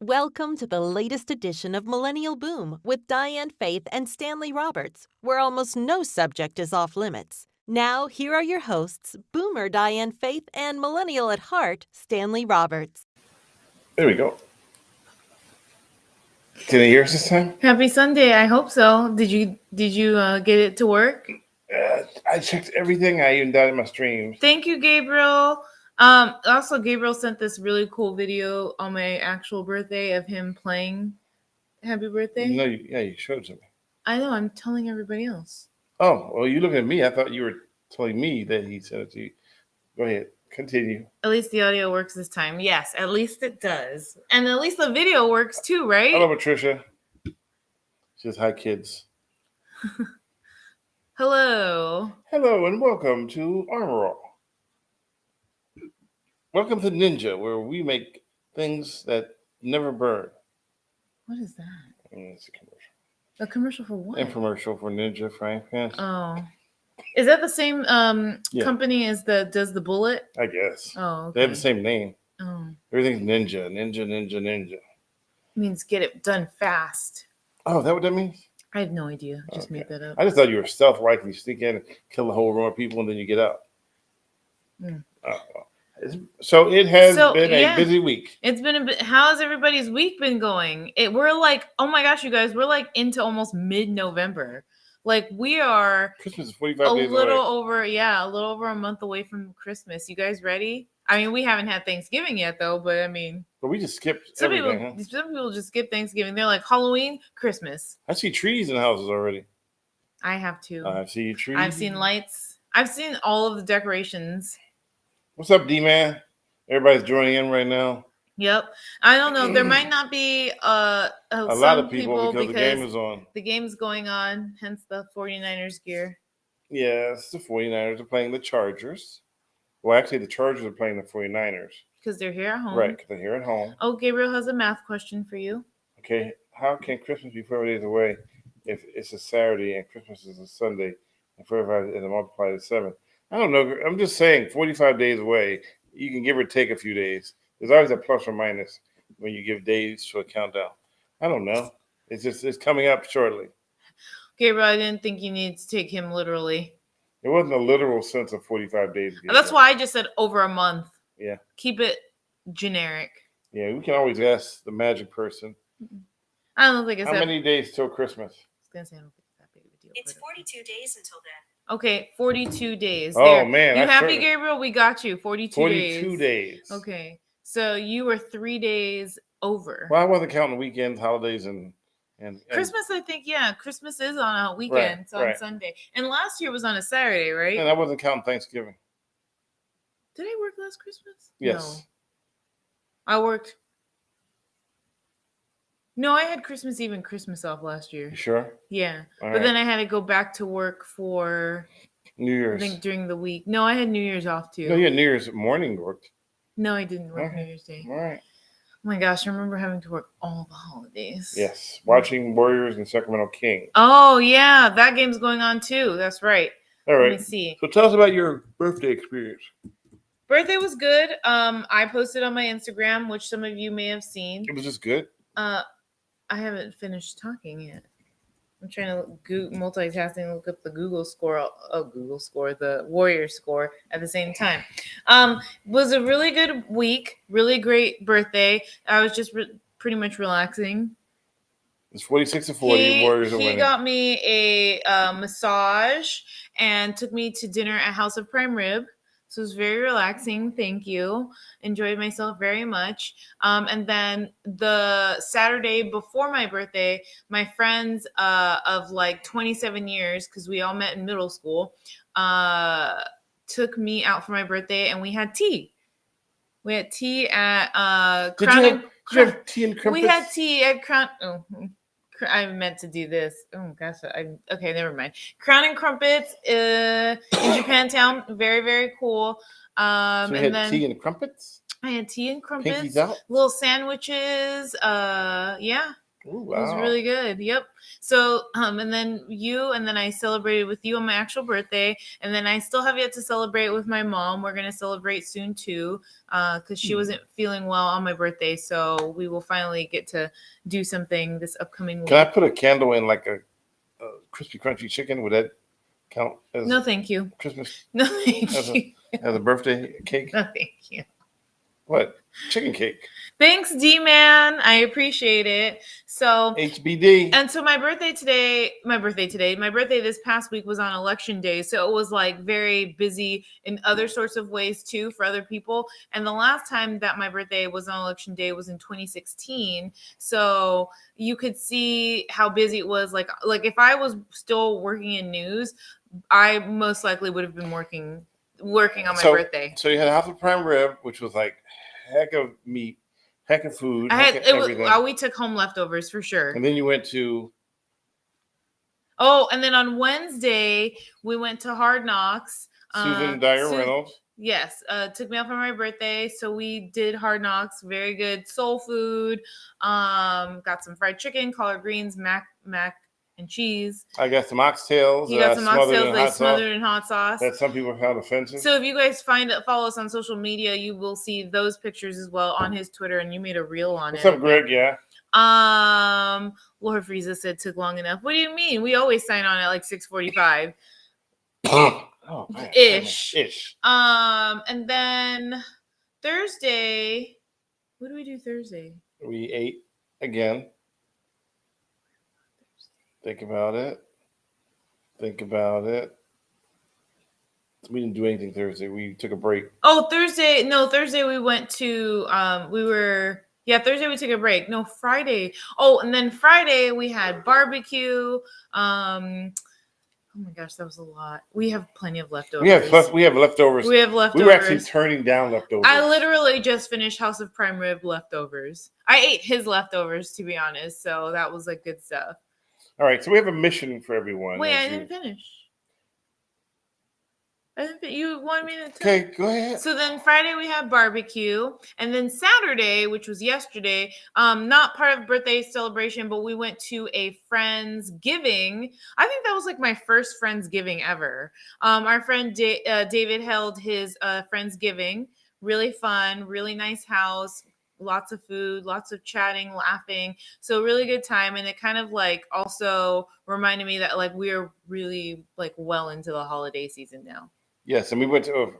Welcome to the latest edition of Millennial Boom with Diane Faith and Stanley Roberts, where almost no subject is off limits. Now, here are your hosts, Boomer Diane Faith and Millennial at Heart, Stanley Roberts. There we go. Can they hear us this time? Happy Sunday. I hope so. Did you get it to work? I checked everything. I even downloaded my streams. Thank you, Gabriel. Also, Gabriel sent this really cool video on my actual birthday of him playing Happy Birthday. No, you showed it to me. I know. I'm telling everybody else. Oh, well, you looking at me. I thought you were telling me that he sent it to you. Go ahead. Continue. At least the audio works this time. Yes, at least it does. And at least the video works too, right? Hello, Patricia. She says, hi, kids. Hello. Hello, and welcome to Armor All. Welcome to Ninja, where we make things that never burn. What is that? It's a commercial. A commercial for what? Infomercial for Ninja Frying Pan. Oh. Is that the same company as does the bullet? I guess. Oh, okay. They have the same name. Oh. Everything's Ninja. Means get it done fast. Oh, is that what that means? I have no idea. Just made that up. I just thought you were stealth rifle. You sneak in and kill the whole row of people and then you get out. So it has been a busy week. It's been a bit. How has everybody's week been going? We're like, oh my gosh, you guys, we're like into almost mid-November. Like we are Christmas is 45 days away. A little over a month away from Christmas. You guys ready? I mean, we haven't had Thanksgiving yet though, but I mean. But we just skipped everything. Some people just skip Thanksgiving. They're like Halloween, Christmas. I see trees in houses already. I have too. I see trees. I've seen lights. I've seen all of the decorations. What's up, D-Man? Everybody's joining in right now. Yep. I don't know. There might not be a lot of people because the game is on. The game's going on, hence the 49ers gear. Yes, the 49ers are playing the Chargers. Well, actually, the Chargers are playing the 49ers. Because they're here at home. Right, because they're here at home. Oh, Gabriel has a math question for you. Okay, how can Christmas be 4 days away if it's a Saturday and Christmas is a Sunday and 45 is multiplied to 7? I don't know. I'm just saying 45 days away, you can give or take a few days. There's always a plus or minus when you give days to a countdown. I don't know. It's coming up shortly. Gabriel, I didn't think you needed to take him literally. It wasn't a literal sense of 45 days. That's why I just said over a month. Yeah. Keep it generic. Yeah, we can always ask the magic person. I don't think it's how many days till Christmas? I was gonna say I don't think it's that big of a deal. It's 42 days until then. Okay, 42 days. Oh, there. man. You happy, Gabriel? We got you. 42 days. 42 days. Okay. So you were 3 days over. Well, I wasn't counting weekends, holidays, and Christmas, I think, yeah. Christmas is on a weekend. It's on Sunday. And last year was on a Saturday, right? And I wasn't counting Thanksgiving. Did I work last Christmas? Yes. No. I worked. No, I had Christmas Eve and Christmas off last year. You sure? Yeah. All but then I had to go back to work for New Year's. I think during the week. No, I had New Year's off too. No, you had New Year's morning worked. No, I didn't work New Year's Day. All right. Oh my gosh, I remember having to work all the holidays. Yes. Watching Warriors and Sacramento Kings. Oh, yeah. That game's going on too. That's right. All right. Let me see. So tell us about your birthday experience. Birthday was good. I posted on my Instagram, which some of you may have seen. It was just good? I haven't finished talking yet. I'm trying to multitasking, look up the the Warrior score at the same time. Was a really good week, really great birthday. I was just pretty much relaxing. It's 46-40. Warriors are winning. He got me a massage and took me to dinner at House of Prime Rib. So it was very relaxing. Thank you. Enjoyed myself very much. And then the Saturday before my birthday, my friends of like 27 years, because we all met in middle school, took me out for my birthday and we had tea. We had tea at Did you have tea and crumpets? We had tea at Crown. Oh, I meant to do this. Oh gosh, okay, never mind. Crown and Crumpets in Japantown, very very cool. So you and had tea and crumpets? I had tea and crumpets, Pinkies out? little sandwiches. Yeah. Ooh, It was wow. really good. Yep. So, and then I celebrated with you on my actual birthday, and then I still have yet to celebrate with my mom. We're gonna celebrate soon too, because she wasn't feeling well on my birthday. So we will finally get to do something this upcoming week. Can I put a candle in like a crispy crunchy chicken? Would that count as No, thank you. Christmas No, thank as you. a birthday cake? No, thank you. What? Chicken cake. Thanks, D-Man. I appreciate it. So HBD. And so my birthday this past week was on election day. So it was like very busy in other sorts of ways too for other people. And the last time that my birthday was on election day was in 2016. So you could see how busy it was. Like if I was still working in news, I most likely would have been working on my birthday. So you had a House of Prime Rib, which was like heck of meat, heck of food, everything. We took home leftovers for sure. And then you went to. Oh, and then on Wednesday we went to Hard Knocks. Susan Dyer Reynolds. Yes, took me out for my birthday, so we did Hard Knocks. Very good soul food. Got some fried chicken, collard greens, mac and cheese. I got some oxtails. You got some oxtails smothered in hot sauce. That some people found offensive. So if you guys follow us on social media, you will see those pictures as well on his Twitter, and you made a reel on it. What's up, Greg? Yeah. Laura Frieza said took long enough. What do you mean? We always sign on at like 6:45. Oh, man. Ish. And then Thursday, what do we do Thursday? We ate again. Think about it. We didn't do anything Thursday. We took a break. Oh, Thursday we went to Thursday we took a break. No, Friday. Oh, and then Friday we had barbecue. Oh my gosh, that was a lot. We have plenty of leftovers. We have leftovers. We were actually turning down leftovers. I literally just finished House of Prime Rib leftovers. I ate his leftovers, to be honest, so that was like good stuff. All right, so we have a mission for everyone. Wait, I didn't finish. You wanted me to tell. Okay, go ahead. So then Friday we had barbecue, and then Saturday, which was yesterday, not part of birthday celebration, but we went to a Friendsgiving. I think that was like my first Friendsgiving ever. Our friend David held his Friendsgiving. Really fun, really nice house. Lots of food, lots of chatting, laughing. So really good time. And it kind of like also reminded me that like we're really like well into the holiday season now. Yes. And we went to,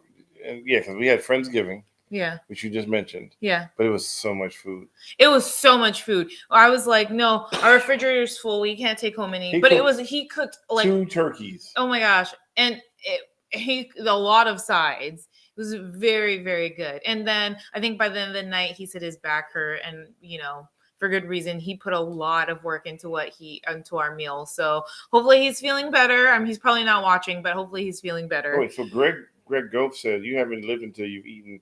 because we had Friendsgiving. Yeah. Which you just mentioned. Yeah. But it was so much food. It was so much food. I was like, no, our refrigerator's full. We can't take home any. He cooked like 2 turkeys. Oh my gosh. And a lot of sides. It was very, very good. And then I think by the end of the night, he said his back hurt, and for good reason. He put a lot of work into our meal. So hopefully he's feeling better. He's probably not watching, but hopefully he's feeling better. Wait, so Greg Goff said you haven't lived until you've eaten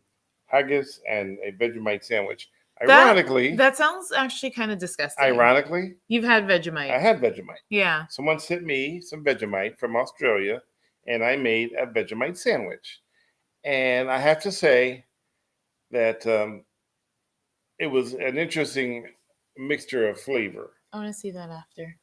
haggis and a Vegemite sandwich. Ironically, that sounds actually kind of disgusting. Ironically, you've had Vegemite. I had Vegemite. Yeah. Someone sent me some Vegemite from Australia, and I made a Vegemite sandwich. And I have to say that it was an interesting mixture of flavor. I want to see that after.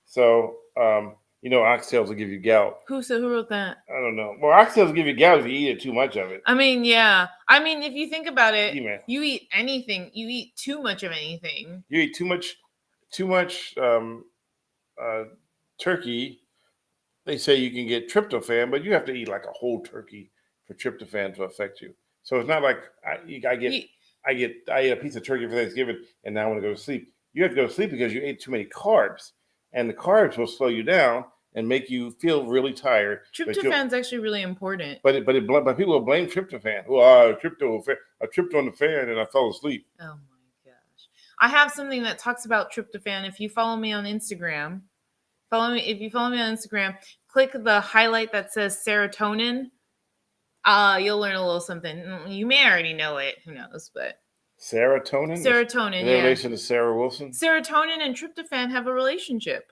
So, oxtails will give you gout. Who wrote that? I don't know. Well, oxtails will give you gout if you eat too much of it. Yeah. If you think about it, you eat anything. You eat too much of anything. You eat too much turkey. They say you can get tryptophan, but you have to eat like a whole turkey for tryptophan to affect you. So it's not like I ate a piece of turkey for Thanksgiving and now I want to go to sleep. You have to go to sleep because you ate too many carbs, and the carbs will slow you down and make you feel really tired. Tryptophan's actually really important. But people will blame tryptophan. Well, I tripped on the fan and I fell asleep. Oh my gosh! I have something that talks about tryptophan. If you follow me on Instagram, click the highlight that says serotonin. You'll learn a little something. You may already know it. Who knows? But serotonin. In relation to Sarah Wilson. Serotonin and tryptophan have a relationship.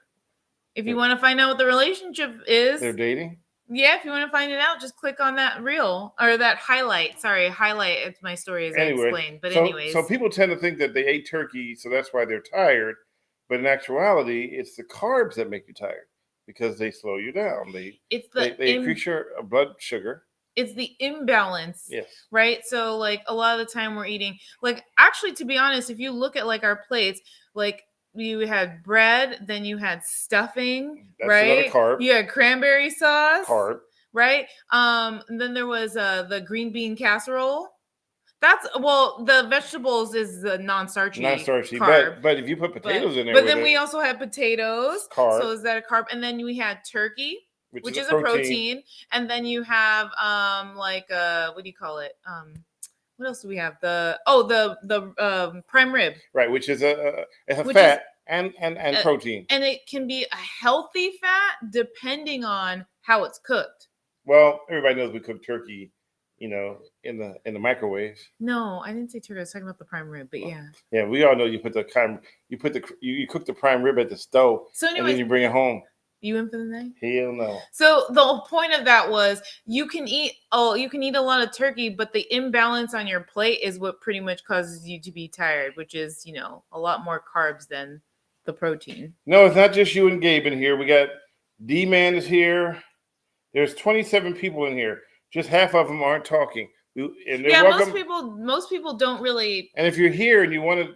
If you want to find out what the relationship is, they're dating. Yeah, if you want to find it out, just click on that reel or that highlight. Sorry, highlight. It's my story as I explained. But anyways, so people tend to think that they ate turkey, so that's why they're tired. But in actuality, it's the carbs that make you tired because they slow you down. It's They the increase your blood sugar. it's the imbalance. Yes. Right? So like a lot of the time we're eating, like, actually, to be honest, if you look at like our plates, like you had bread, then you had stuffing, That's right? another carb. You had cranberry sauce, Carb. right? And then there was the green bean casserole. That's, well, the vegetables is the non-starchy carb. But if you put potatoes in there, But then we also had potatoes. Carb. So is that a carb? And then we had turkey, which is a protein. protein. And then you have like what do you call it? What else do we have? The prime rib. Right, which is it's a Which fat and protein. And it can be a healthy fat depending on how it's cooked. Well, everybody knows we cook turkey, in the microwave. No, I didn't say turkey. I was talking about the prime rib, but yeah. Yeah, we all know you cook the prime rib at the stove, So and anyways, then you bring it home. You in for the night? Hell no. So the whole point of that was you can eat a lot of turkey, but the imbalance on your plate is what pretty much causes you to be tired, which is, a lot more carbs than the protein. No, it's not just you and Gabe in here. We got D-Man is here. There's 27 people in here. Just half of them aren't talking. And they're welcome. Most people don't really. And if you're here and you want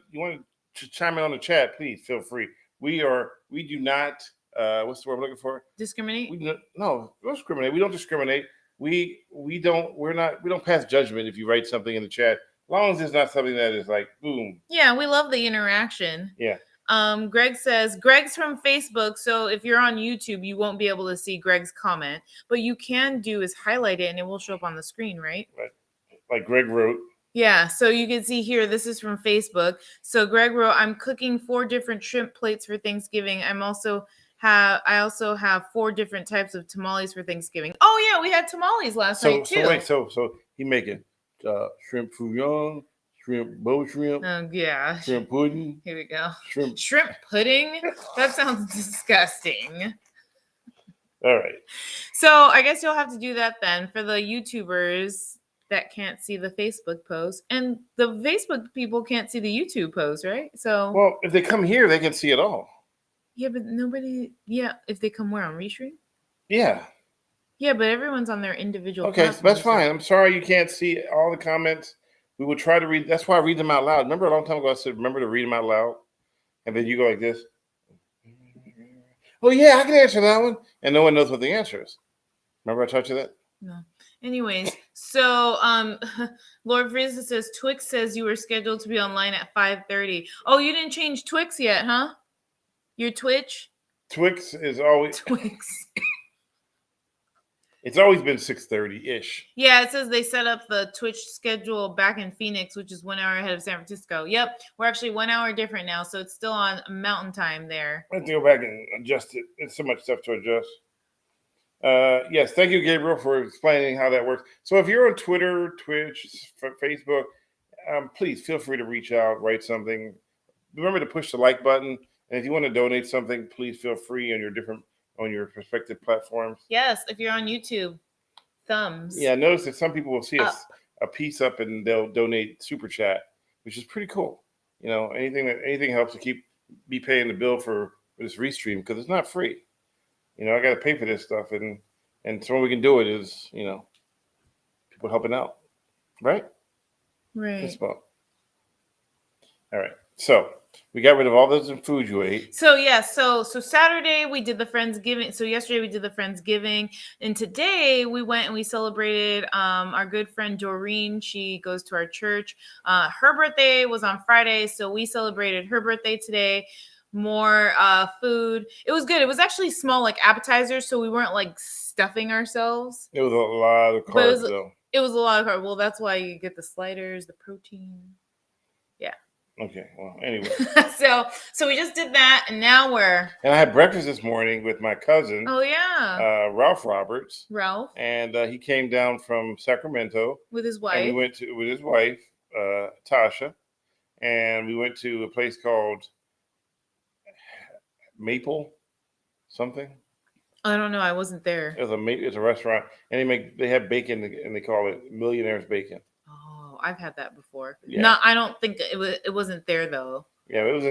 to chime in on the chat, please feel free. We do not. What's the word I'm looking for? Discriminate? We don't discriminate. We don't discriminate. We don't pass judgment if you write something in the chat, as long as it's not something that is like boom. Yeah, we love the interaction. Yeah. Greg says Greg's from Facebook, so if you're on YouTube, you won't be able to see Greg's comment. But you can do is highlight it, and it will show up on the screen, right? Right. Like Greg wrote. Yeah, so you can see here, this is from Facebook. So Greg wrote, I'm cooking 4 different shrimp plates for Thanksgiving. I also have 4 different types of tamales for Thanksgiving. Oh yeah, we had tamales last night too. So he making shrimp fouillon, shrimp bow shrimp. Oh yeah. Shrimp pudding. Here we go. Shrimp pudding? That sounds disgusting. All right. So I guess you'll have to do that then for the YouTubers that can't see the Facebook post, and the Facebook people can't see the YouTube post, right? So well, if they come here, they can see it all. Yeah, but nobody. Yeah, if they come where on Restream. Yeah. Yeah, but everyone's on their individual. Okay, so that's fine. I'm sorry you can't see all the comments. We will try to read. That's why I read them out loud. Remember a long time ago I said, remember to read them out loud, and then you go like this. Oh yeah, I can answer that one, and no one knows what the answer is. Remember I taught you that? No. Anyways, so Lord Frieza says Twix says you were scheduled to be online at 5:30. Oh, you didn't change Twix yet, huh? Your Twitch? Twix is always Twix. It's always been 6:30-ish. Yeah, it says they set up the Twitch schedule back in Phoenix, which is 1 hour ahead of San Francisco. Yep, we're actually 1 hour different now, so it's still on Mountain Time there. I have to go back and adjust it. It's so much stuff to adjust. Yes, thank you, Gabriel, for explaining how that works. So if you're on Twitter, Twitch, Facebook, please feel free to reach out, write something. Remember to push the like button. And if you want to donate something, please feel free on your respective platforms. Yes, if you're on YouTube, thumbs. Yeah, notice that some people will see a piece up and they'll donate super chat, which is pretty cool. Anything helps to be paying the bill for this restream because it's not free. I got to pay for this stuff, and so we can do it is people helping out, right? Right. Fist bump. All right, so. We got rid of all those food you ate. So yeah, so Saturday we did the Friendsgiving. So yesterday we did the Friendsgiving, and today we went and we celebrated our good friend Doreen. She goes to our church. Her birthday was on Friday, so we celebrated her birthday today. More food. It was good. It was actually small, like appetizers, so we weren't like stuffing ourselves. It was a lot of carbs, though. It was a lot of carbs. Well, that's why you get the sliders, the protein. Yeah. Okay, well, anyway. so we just did that, and now we're... And I had breakfast this morning with my cousin. Oh, yeah. Ralph Roberts. Ralph. And he came down from Sacramento. With his wife. And we went with his wife, Tasha. And we went to a place called Maple something. I don't know. I wasn't there. It's a restaurant. And they have bacon, and they call it Millionaire's Bacon. I've had that before. Yeah. No, I don't think it wasn't there though. Yeah, it was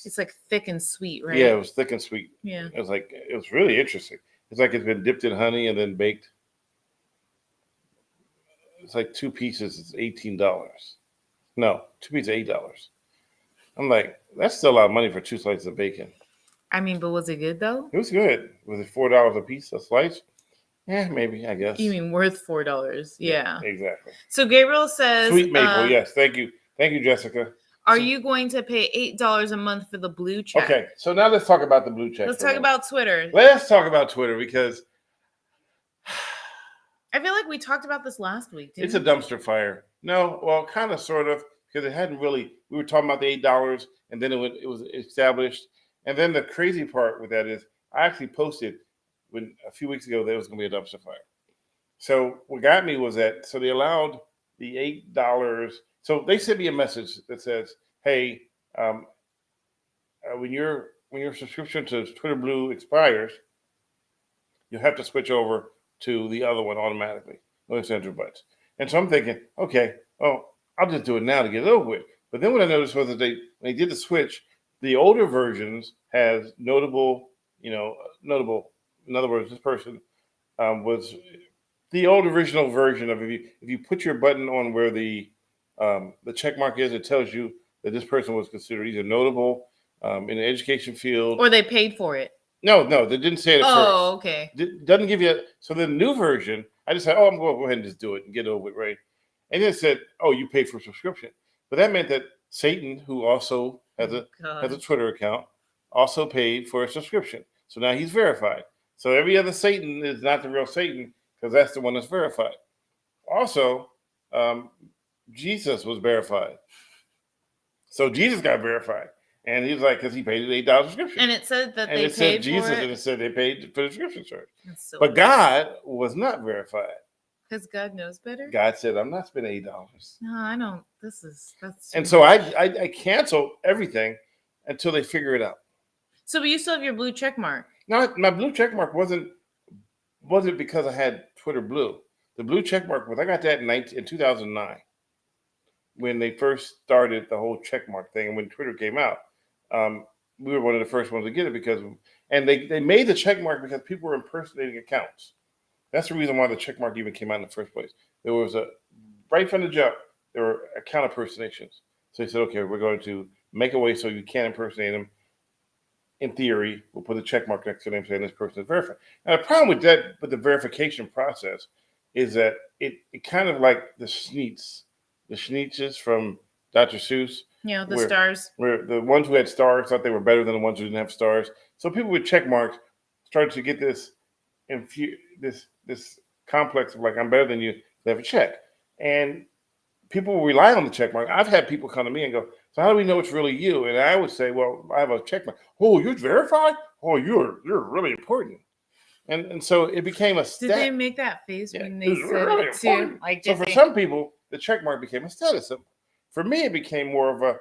It's like thick and sweet, right? Yeah, it was thick and sweet. Yeah. It was really interesting. It's like it's been dipped in honey and then baked. It's like 2 pieces. It's $18. No, 2 pieces $8. I'm like, that's still a lot of money for 2 slices of bacon. I mean, but was it good though? It was good. Was it $4 a piece, a slice? Yeah, maybe. I guess. You mean worth $4? Yeah. Exactly. So Gabriel says, Sweet maple. Yes, thank you, Jessica. Are you going to pay $8 a month for the blue check? Okay, so now let's talk about the blue check. Let's talk about Twitter. Let's talk about Twitter because I feel like we talked about this last week. It's a dumpster fire. No, well, kind of, sort of, because it hadn't really. We were talking about the $8, and then it was established. And then the crazy part with that is, I actually posted a few weeks ago that it was going to be a dumpster fire. So what got me was that they allowed the $8. So they sent me a message that says, "Hey, when your subscription to Twitter Blue expires, you have to switch over to the other one automatically. No $100 bucks." And so I'm thinking, okay, I'll just do it now to get it over with. But then what I noticed was that when they did the switch, the older versions has notable. In other words, this person was the old original version of if you put your button on where the check mark is, it tells you that this person was considered either notable in the education field, or they paid for it. No, they didn't say it at first. Oh, okay. Doesn't give you so the new version, I just said, I'm going to go ahead and just do it and get it over with, right? And then it said, you paid for a subscription. But that meant that Satan, who also has a Twitter account, also paid for a subscription. So now he's verified. So every other Satan is not the real Satan because that's the one that's verified. Also, Jesus was verified. So Jesus got verified. And he was like, because he paid an $8 subscription. And it said that and they it paid said Jesus, for it. And it said they paid for the subscription charge. So but God was not verified. Because God knows better? God said, I'm not spending $8. No, I don't. That's and so I canceled everything until they figure it out. So you still have your blue check mark? No, my blue check mark wasn't because I had Twitter Blue. The blue check mark was, I got that in 2009 when they first started the whole check mark thing. And when Twitter came out, we were one of the first ones to get it and they made the check mark because people were impersonating accounts. That's the reason why the check mark even came out in the first place. There was right from the jump, there were account impersonations. So they said, okay, we're going to make a way so you can't impersonate them. In theory, we'll put a check mark next to them saying this person is verified. Now, the problem with the verification process is that it kind of like the Schneetzes from Dr. Seuss. Yeah, the stars. Where the ones who had stars thought they were better than the ones who didn't have stars. So people with check marks started to get this complex of like, I'm better than you, they have a check. And people rely on the check mark. I've had people come to me and go, so how do we know it's really you? And I would say, well, I have a check mark. Oh, you're verified? Oh, you're really important. And so it became a stat. Did they make that face when they said really it too? Like, so for some people, the check mark became a status symbol. For me, it became more of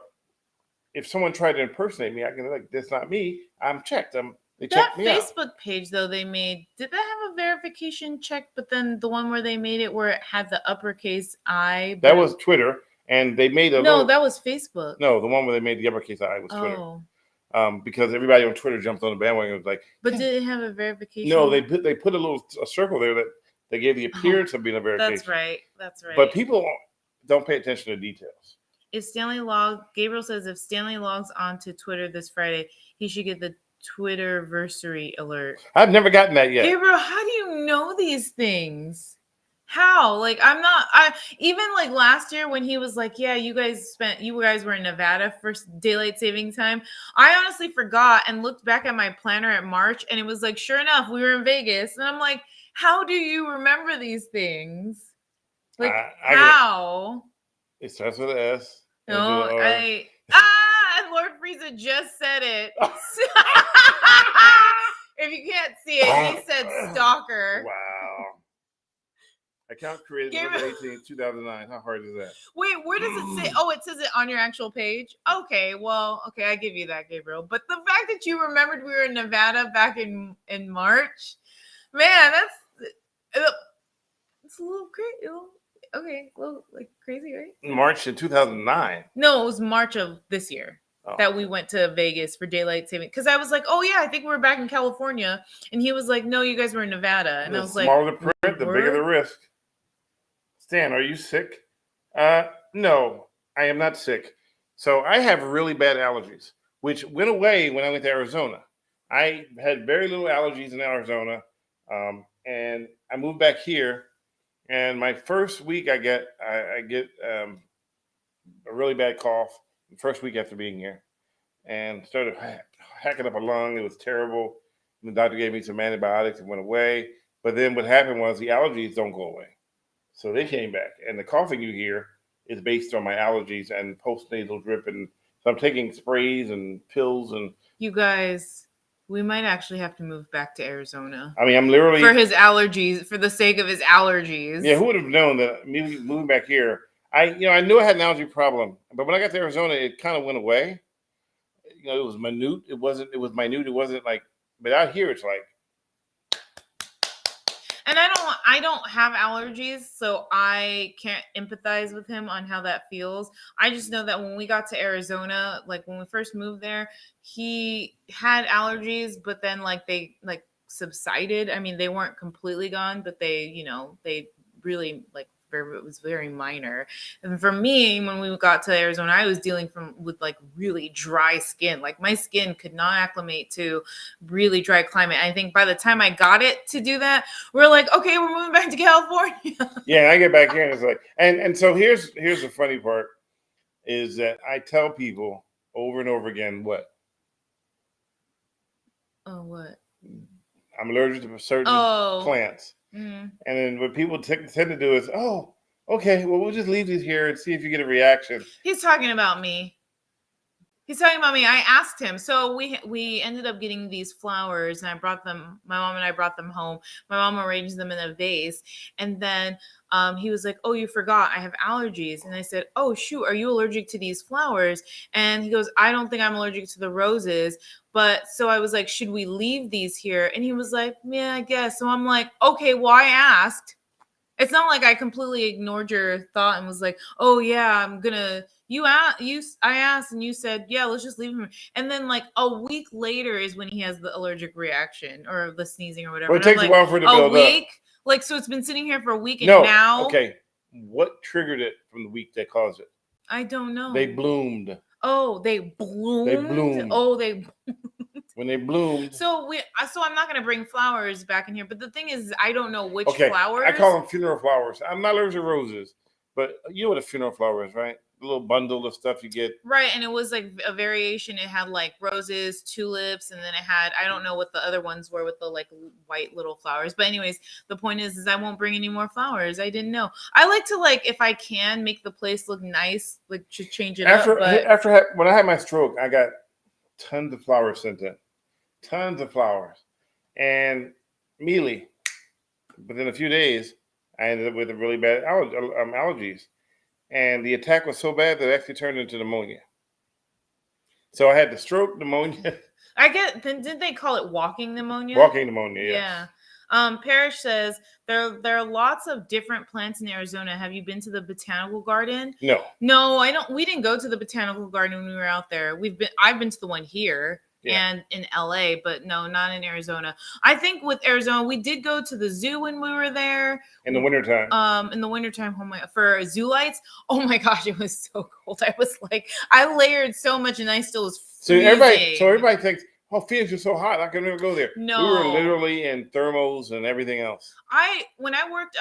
if someone tried to impersonate me, I can like, that's not me. I'm checked. They checked me out. That Facebook page though they made, did that have a verification check? But then the one where they made it where it had the uppercase I. That was Twitter, and they made that was Facebook. No, the one where they made the uppercase I was Twitter. Because everybody on Twitter jumped on the bandwagon and was like. But did it have a verification? No, they put a circle there that they gave the appearance of being a verification. That's right. But people don't pay attention to details. Gabriel says if Stanley logs onto Twitter this Friday, he should get the Twitterversary alert. I've never gotten that yet. Gabriel, how do you know these things? How? Like, even like last year when he was like, yeah, you guys were in Nevada for daylight saving time. I honestly forgot and looked back at my planner at March and it was like, sure enough, we were in Vegas. And I'm like, how do you remember these things? Like, how? It starts with an S. No, Lord Frieza just said it. If you can't see it, he said stalker. Wow. Account created November 18, 2009. How hard is that? Wait, where does it say? Oh, it says it on your actual page? Okay, I give you that, Gabriel. But the fact that you remembered we were in Nevada back in March, man, it's a little crazy. Okay, well, like crazy, right? March in 2009. No, it was March of this year. that we went to Vegas for daylight saving. Because I was like, oh yeah, I think we're back in California. And he was like, no, you guys were in Nevada. And I was like, the smaller the print, the bigger the risk. Stan, are you sick? No, I am not sick. So I have really bad allergies, which went away when I went to Arizona. I had very little allergies in Arizona, and I moved back here. And my first week, I get a really bad cough. The first week after being here, and started hacking up a lung. It was terrible. And the doctor gave me some antibiotics. It went away. But then what happened was the allergies don't go away. So they came back. And the coughing you hear is based on my allergies and postnasal drip. And so I'm taking sprays and pills. And you guys, we might actually have to move back to Arizona. I mean, I'm literally for his allergies, for the sake of his allergies. Yeah, who would have known that me moving back here? I knew I had an allergy problem, but when I got to Arizona, it kind of went away. It was minute. It was minute. It wasn't like, but out here, it's like. And I don't have allergies, so I can't empathize with him on how that feels. I just know that when we got to Arizona, like when we first moved there, he had allergies, but then they subsided. I mean, they weren't completely gone, but they really it was very minor. And for me, when we got to Arizona, I was dealing with really dry skin. Like my skin could not acclimate to really dry climate. I think by the time I got it to do that, we're like, okay, we're moving back to California. Yeah, and I get back here and it's like, and so here's the funny part is that I tell people over and over again what? Oh, what? I'm allergic to certain plants. Mm-hmm. And then what people tend to do is, oh, okay, well, we'll just leave these here and see if you get a reaction. He's talking about me. I asked him. So we ended up getting these flowers, and my mom and I brought them home. My mom arranged them in a vase. And then he was like, oh, you forgot, I have allergies. And I said, oh, shoot, are you allergic to these flowers? And he goes, I don't think I'm allergic to the roses. But so I was like, should we leave these here? And he was like, yeah, I guess. So I'm like, okay, well, I asked. It's not like I completely ignored your thought and was like, oh, yeah, I'm going to. I asked and you said, yeah, let's just leave him. And then a week later is when he has the allergic reaction or the sneezing or whatever. Well, it takes a while for it to build up. So it's been sitting here for a week and now. Okay. What triggered it from the week that caused it? I don't know. They bloomed. Oh, they bloomed. Oh, when they bloomed. So I'm not gonna bring flowers back in here. But the thing is, I don't know which flowers. I call them funeral flowers. I'm not allergic to roses, but you know what a funeral flower is, right? The little bundle of stuff you get. Right, and it was a variation. It had roses, tulips, and then it had, I don't know what the other ones were with the white little flowers. But anyways, the point is I won't bring any more flowers. I didn't know. I like to if I can make the place look nice, to change it up. After when I had my stroke, I got tons of flowers sent in. Tons of flowers. And immediately, within a few days, I ended up with a really bad allergies. And the attack was so bad that it actually turned into pneumonia. So I had the stroke, pneumonia. Didn't they call it walking pneumonia? Walking pneumonia, yes. Yeah. Parrish says there are lots of different plants in Arizona. Have you been to the botanical garden? No, I don't. We didn't go to the botanical garden when we were out there. I've been to the one here. Yeah. And in LA, but no, not in Arizona. I think with Arizona, we did go to the zoo when we were there. In the wintertime. In the wintertime, for zoo lights. Oh my gosh, it was so cold. I was I layered so much and I still was freezing. So everybody thinks, oh, Phoenix is so hot, I can never go there. No. We were literally in thermals and everything else. When I worked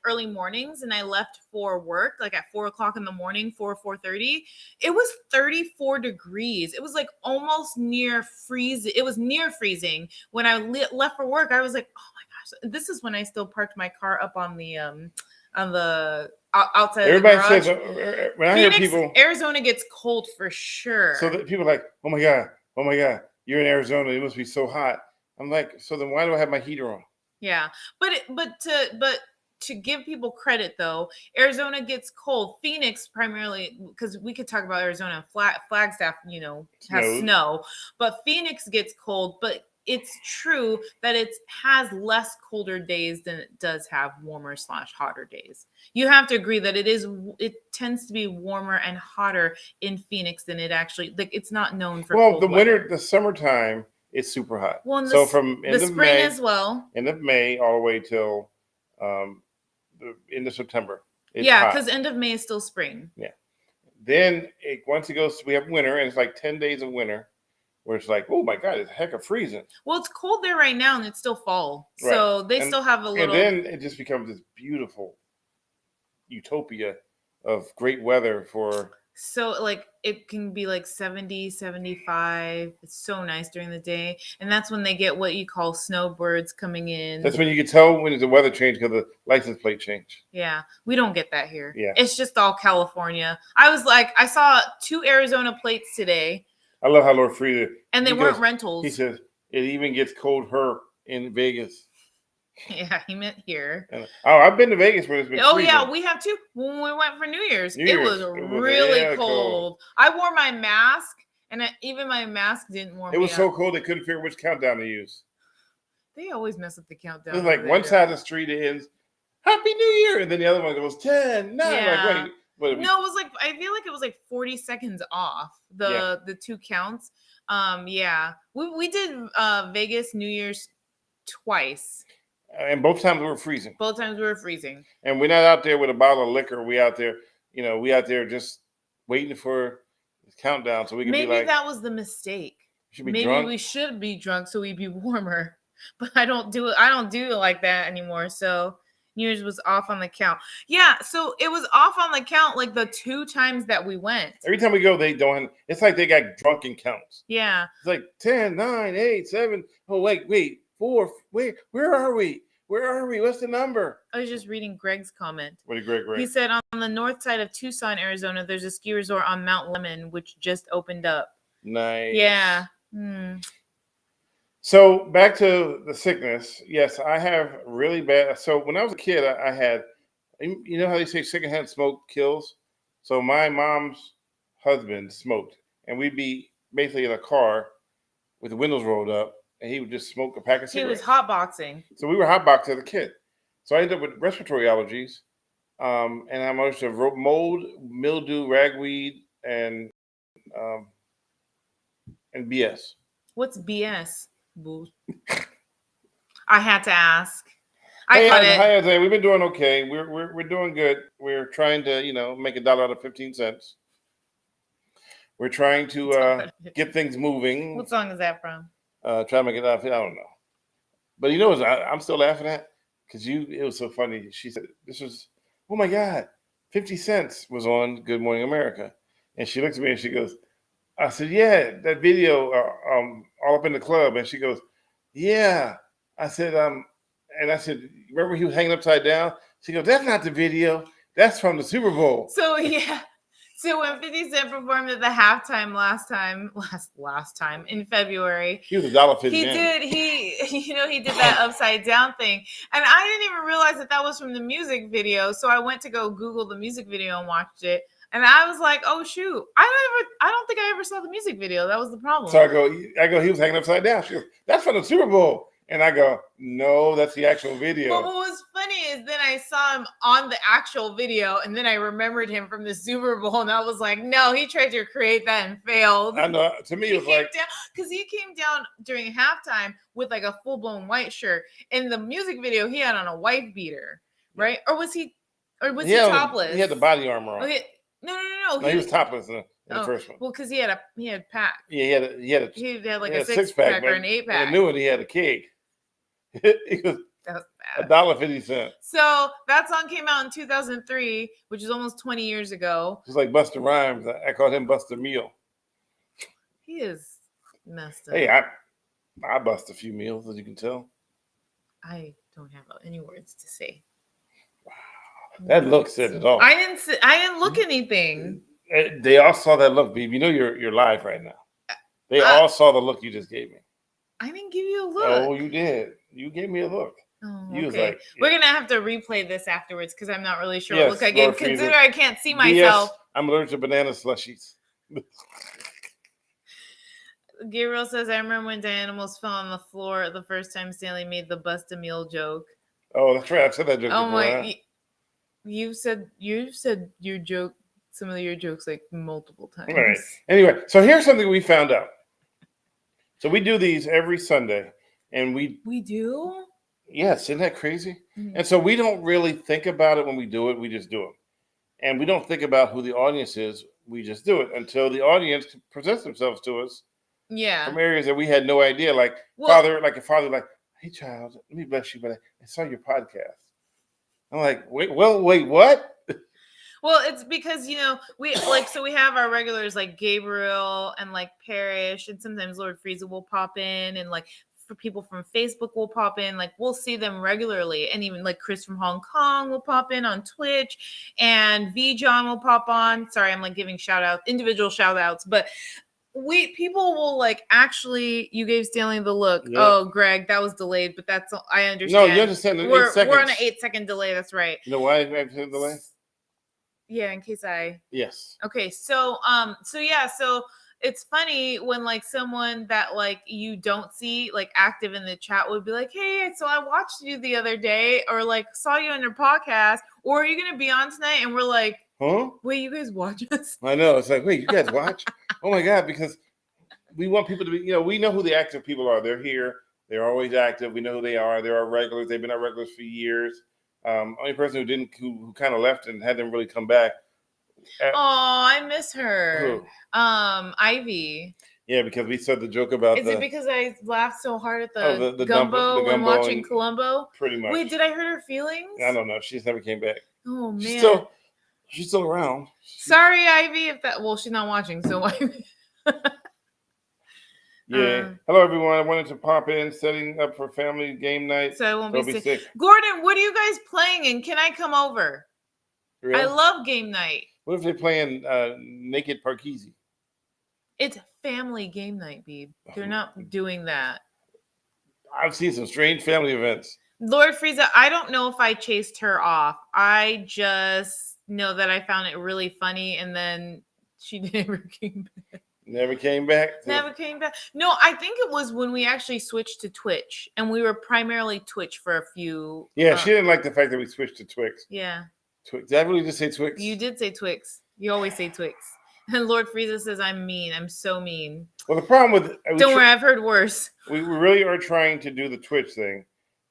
early mornings and I left for work at 4:00 in the morning, 4:30, it was 34 degrees. It was almost near freezing. It was near freezing. When I left for work, I was like, oh my gosh, this is when I still parked my car up on the outside Everybody of the garage. says, when I hear people, Arizona gets cold for sure. So that people are like, oh my God, you're in Arizona, it must be so hot. I'm like, so then why do I have my heater on? Yeah, but to give people credit though, Arizona gets cold. Phoenix primarily, because we could talk about Arizona. Flagstaff, has snow, but Phoenix gets cold. But it's true that it has less colder days than it does have warmer / hotter days. You have to agree that it tends to be warmer and hotter in Phoenix than it actually, like, it's not known for Well, cold the weather. winter, the summertime, it's super hot. Well, and So from the spring as well. end of May all the way till the end of September. It's Yeah, hot. because end of May is still spring. Yeah. Then once it goes, we have winter, and it's like 10 days of winter, where it's like, oh my God, it's heck of freezing. Well, it's cold there right now, and it's still fall, Right. so they still have a little. And then it just becomes this beautiful utopia of great weather for. So like it can be like 70, 75. It's so nice during the day. And that's when they get what you call snowbirds coming in. That's when you can tell when the weather change because the license plate change. Yeah. We don't get that here. Yeah. It's just all California. I saw 2 Arizona plates today. I love how Lord Frieda. And they weren't rentals. He says it even gets cold here in Vegas. Yeah, he meant here. I've been to Vegas where it's been freezing. Yeah, we have too. When we went for New Year's, it was really cold. I wore my mask, and even my mask didn't warm me up. It was so cold they couldn't figure which countdown to use. They always mess up the countdown. It was like one side of the street ends, Happy New Year, and then the other one goes 10, 9. Yeah. Like, wait. No, it was like, I feel like it was like 40 seconds off the 2 counts. Yeah. We did Vegas New Year's twice. And both times we were freezing. Both times we were freezing. And we're not out there with a bottle of liquor. We out there, we out there just waiting for the countdown so we can be like. Maybe that was the mistake. Maybe drunk. We should be drunk so we'd be warmer. But I don't do it like that anymore. So New Year's was off on the count. Yeah, so it was off on the count like the 2 times that we went. Every time we go, they don't. It's like they got drunken counts. Yeah. It's like 10, 9, 8, 7. Oh, wait. 4. Wait, where are we? Where are we? What's the number? I was just reading Greg's comment. What did Greg write? He said on the north side of Tucson, Arizona, there's a ski resort on Mount Lemon, which just opened up. Nice. Yeah. So back to the sickness. Yes, I have really bad. So when I was a kid, I had, you know how they say secondhand smoke kills? So my mom's husband smoked, and we'd be basically in a car with the windows rolled up, and he would just smoke a pack of cigarettes. He was hotboxing. So we were hotboxing as a kid. So I ended up with respiratory allergies, and I'm allergic to mold, mildew, ragweed, and BS. What's BS? I had to ask. Hi, we've been doing okay. We're doing good. We're trying to make $1 out of 15 cents. We're trying to get things moving. What song is that from? Try to make it out. I don't know. But I'm still laughing at because it was so funny. She said this was, oh my God, 50 Cent was on Good Morning America, and she looked at me and she goes, I said, yeah, that video, all up in the club, and she goes, yeah. I said, and I said, remember he was hanging upside down? She goes, that's not the video. That's from the Super Bowl. So yeah. So when 50 Cent performed at the halftime last time in February, he was $1.50. He did that upside down thing, and I didn't even realize that was from the music video. So I went to go Google the music video and watched it, and I was like, oh shoot, I don't think I ever saw the music video. That was the problem. So I go, he was hanging upside down. She goes, that's from the Super Bowl. And I go, no, that's the actual video. But what was funny is then I saw him on the actual video, and then I remembered him from the Super Bowl, and I was like, no, he tried to recreate that and failed. I know. To me, it was like, because he came down during halftime with like a full blown white shirt. In the music video, he had on a wife beater, right? Or was he topless? He had the body armor on. Okay. No. He was topless in the first one. Well, because he had pack. Yeah, he had like a 6-pack or an 8-pack. I knew it. He had a cake. It was that was bad. $1.50. So that song came out in 2003, which is almost 20 years ago. It's like Busta Rhymes. I called him Busta Meal. He is messed up. Hey, I bust a few meals, as you can tell. I don't have any words to say. Wow, that look said it all. I didn't look anything. They all saw that look, babe. You know you're live right now. They all saw the look you just gave me. I didn't give you a look. Oh, you did. You gave me a look. Oh, you was okay. like, We're gonna have to replay this afterwards because I'm not really sure what look I gave. Consider I can't see myself. I'm allergic to banana slushies. Gabriel says, I remember when Diane almost fell on the floor the first time Stanley made the bust a meal joke. Oh, that's right. I've said that joke Oh before. Huh? my! You've said your joke, some of your jokes like multiple times. All right. Anyway, so here's something we found out. So we do these every Sunday, and we do. yes, isn't that crazy? Mhm. And so we don't really think about it when we do it. We just do them, and we don't think about who the audience is. We just do it until the audience presents themselves to us Yeah. from areas that we had no idea. Like Well- father, like a father, like, hey child, let me bless you, but I saw your podcast. I'm like, wait, what? Well, it's because we so we have our regulars like Gabriel and like Parrish, and sometimes Lord Frieza will pop in, and like for people from Facebook will pop in. Like we'll see them regularly, and even like Chris from Hong Kong will pop in on Twitch, and V John will pop on. Sorry, I'm like giving individual shout outs, but people will like actually. You gave Stanley the look. Yep. Oh, Greg, that was delayed, but that's I understand. No, you understand. We're on an 8-second delay. That's right. You know why I have a delay? Yeah, in case I. Yes. Okay, so it's funny when like someone that like you don't see like active in the chat would be like, hey, so I watched you the other day, or like saw you on your podcast, or are you gonna be on tonight? And we're like, huh? Wait, you guys watch us? I know. It's like, wait, you guys watch? Oh my God, because we want people to be, we know who the active people are. They're here. They're always active. We know who they are. They're our regulars. They've been our regulars for years. Only person who kind of left and hadn't really come back. Oh, I miss her. Who? Ivy. Yeah, because we said the joke about Is it because I laughed so hard at the gumbo when gumbo watching and Columbo? pretty much. Wait, did I hurt her feelings? I don't know. She just never came back. Oh man. She's still around. Sorry, Ivy. She's not watching, so Ivy. Yeah. Hello, everyone. I wanted to pop in, setting up for family game night. So I won't Don't be be sick. sick. Gordon, what are you guys playing? And can I come over? Really? I love game night. What if they're playing Naked Parkeezy? It's family game night, babe. They're not doing that. I've seen some strange family events. Lord Frieza, I don't know if I chased her off. I just know that I found it really funny, and then she never came back. Never came back? Never came back. No, I think it was when we actually switched to Twitch, and we were primarily Twitch for a few. Yeah, she didn't like the fact that we switched to Twix. Yeah. Twix. Did I really just say Twix? You did say Twix. You always say Twix. And Lord Frieza says, I'm mean. I'm so mean. Well, the problem with... Don't worry, I've heard worse. We really are trying to do the Twitch thing.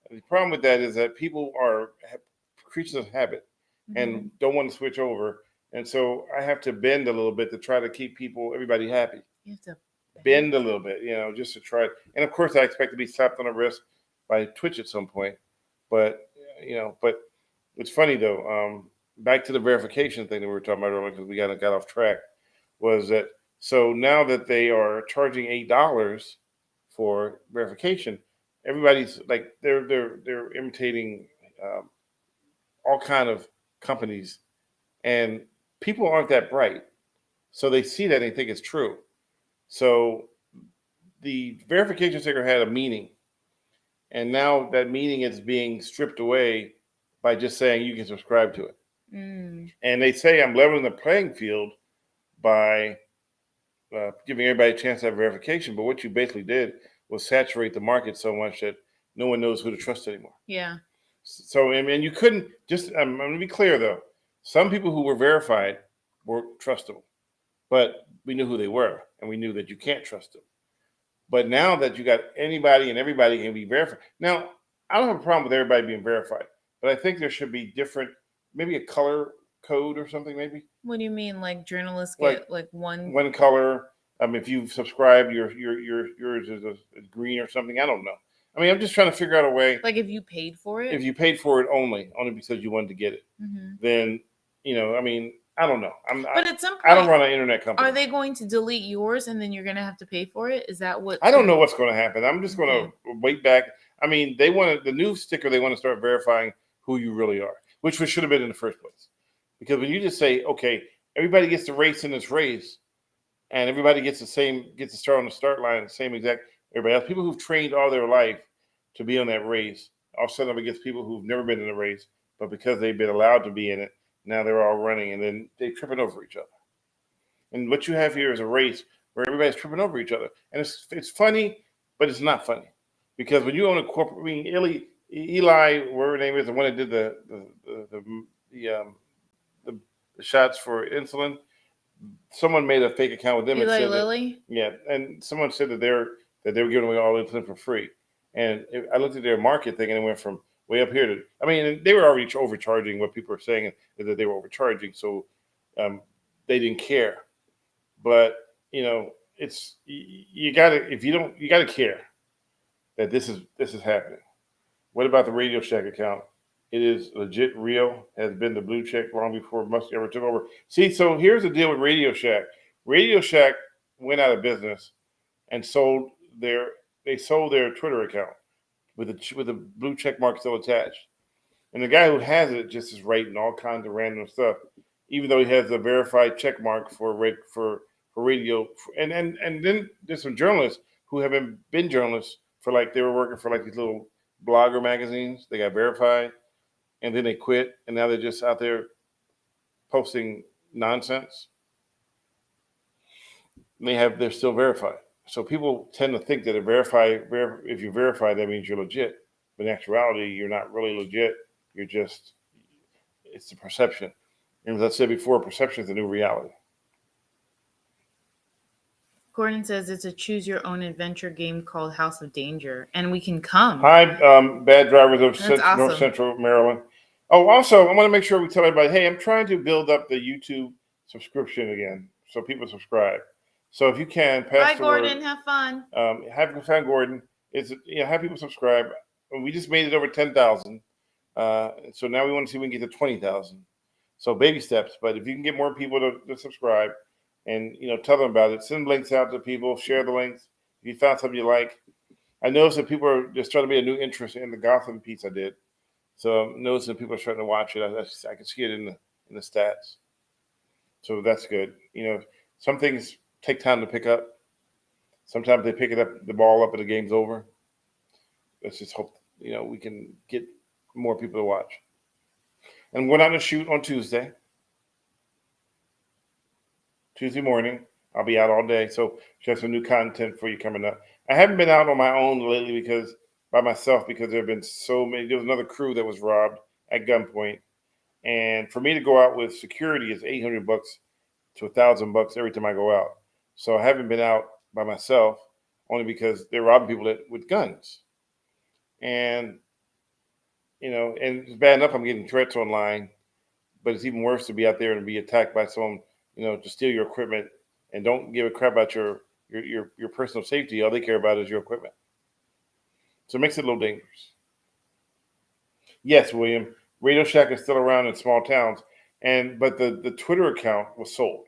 The problem with that is that people are creatures of habit and don't want to switch over. And so I have to bend a little bit to try to keep everybody happy. You have to bend a little bit, just to try. And of course, I expect to be slapped on the wrist by Twitch at some point. But it's funny though. Back to the verification thing that we were talking about earlier, because we got off track, was that so now that they are charging $8 for verification, everybody's like they're imitating all kind of companies, and people aren't that bright, so they see that and they think it's true. So the verification sticker had a meaning, and now that meaning is being stripped away by just saying you can subscribe to it. And they say I'm leveling the playing field by giving everybody a chance to have verification. But what you basically did was saturate the market so much that no one knows who to trust anymore. Yeah. So, and you couldn't just, I'm going to be clear though. Some people who were verified were trustable, but we knew who they were and we knew that you can't trust them. But now that you got anybody and everybody can be verified. Now, I don't have a problem with everybody being verified, but I think there should be different, maybe a color code or something maybe. What do you mean? Like journalists get like one color. If you subscribe, yours is green or something. I don't know. I mean, I'm just trying to figure out a way. Like if you paid for it? If you paid for it only because you wanted to get it, then, I mean, I don't know. But at some point, I don't run an internet company. Are they going to delete yours and then you're going to have to pay for it? Is that what? I don't know what's going to happen. I'm just going to wait back. I mean, they want the new sticker. They want to start verifying who you really are, which should have been in the first place. Because when you just say, okay, everybody gets to race in this race, and everybody gets to start on the start line, the same exact everybody else. People who've trained all their life to be on that race, all of a sudden up against people who've never been in a race, but because they've been allowed to be in it, now they're all running, and then they're tripping over each other. And what you have here is a race where everybody's tripping over each other, and it's funny, but it's not funny because when you own a corporate, I mean, Eli, whatever her name is, the one that did the, um, the shots for insulin. Someone made a fake account with them and Eli said Lilly? and someone said that they were giving away all the insulin for free. And I looked at their market thing, and it went from way up here to. I mean, they were already overcharging. What people are saying is that they were overcharging, so they didn't care. But it's you gotta if you don't you gotta care that this is happening. What about the Radio Shack account? It is legit real, has been the blue check long before Musk ever took over. See, so here's the deal with Radio Shack. Radio Shack went out of business and they sold their Twitter account with the blue check mark still attached. And the guy who has it just is writing all kinds of random stuff, even though he has a verified check mark for radio. And then there's some journalists who have been journalists for they were working for these little blogger magazines. They got verified, and then they quit, and now they're just out there posting nonsense. They're still verified. So people tend to think that if you verify, that means you're legit. But in actuality, you're not really legit. It's the perception. And as I said before, perception is the new reality. Gordon says it's a choose your own adventure game called House of Danger, and we can come. Hi, bad drivers of That's North awesome. Central Maryland. Oh, also, I want to make sure we tell everybody, hey, I'm trying to build up the YouTube subscription again, so people subscribe. So if you can, pass Bye, the Gordon. word. Have fun. Have fun, Gordon. Have people subscribe. We just made it over 10,000. So now we want to see if we can get to 20,000. So baby steps. But if you can get more people to subscribe, and tell them about it, send links out to people, share the links. If you found something you like, I noticed that people are just trying to be a new interest in the Gotham piece I did. So I'm noticing people are starting to watch it. I can see it in the stats. So that's good. Some things take time to pick up. Sometimes they pick the ball up and the game's over. Let's just hope we can get more people to watch. And we're on a shoot on Tuesday morning. I'll be out all day, so just some new content for you coming up. I haven't been out on my own lately by myself because there have been so many. There was another crew that was robbed at gunpoint, and for me to go out with security is $800 to $1,000 every time I go out. So I haven't been out by myself only because they're robbing people with guns, and and it's bad enough I'm getting threats online, but it's even worse to be out there and be attacked by someone to steal your equipment and don't give a crap about your personal safety. All they care about is your equipment. So it makes it a little dangerous. Yes, William, Radio Shack is still around in small towns, but the Twitter account was sold.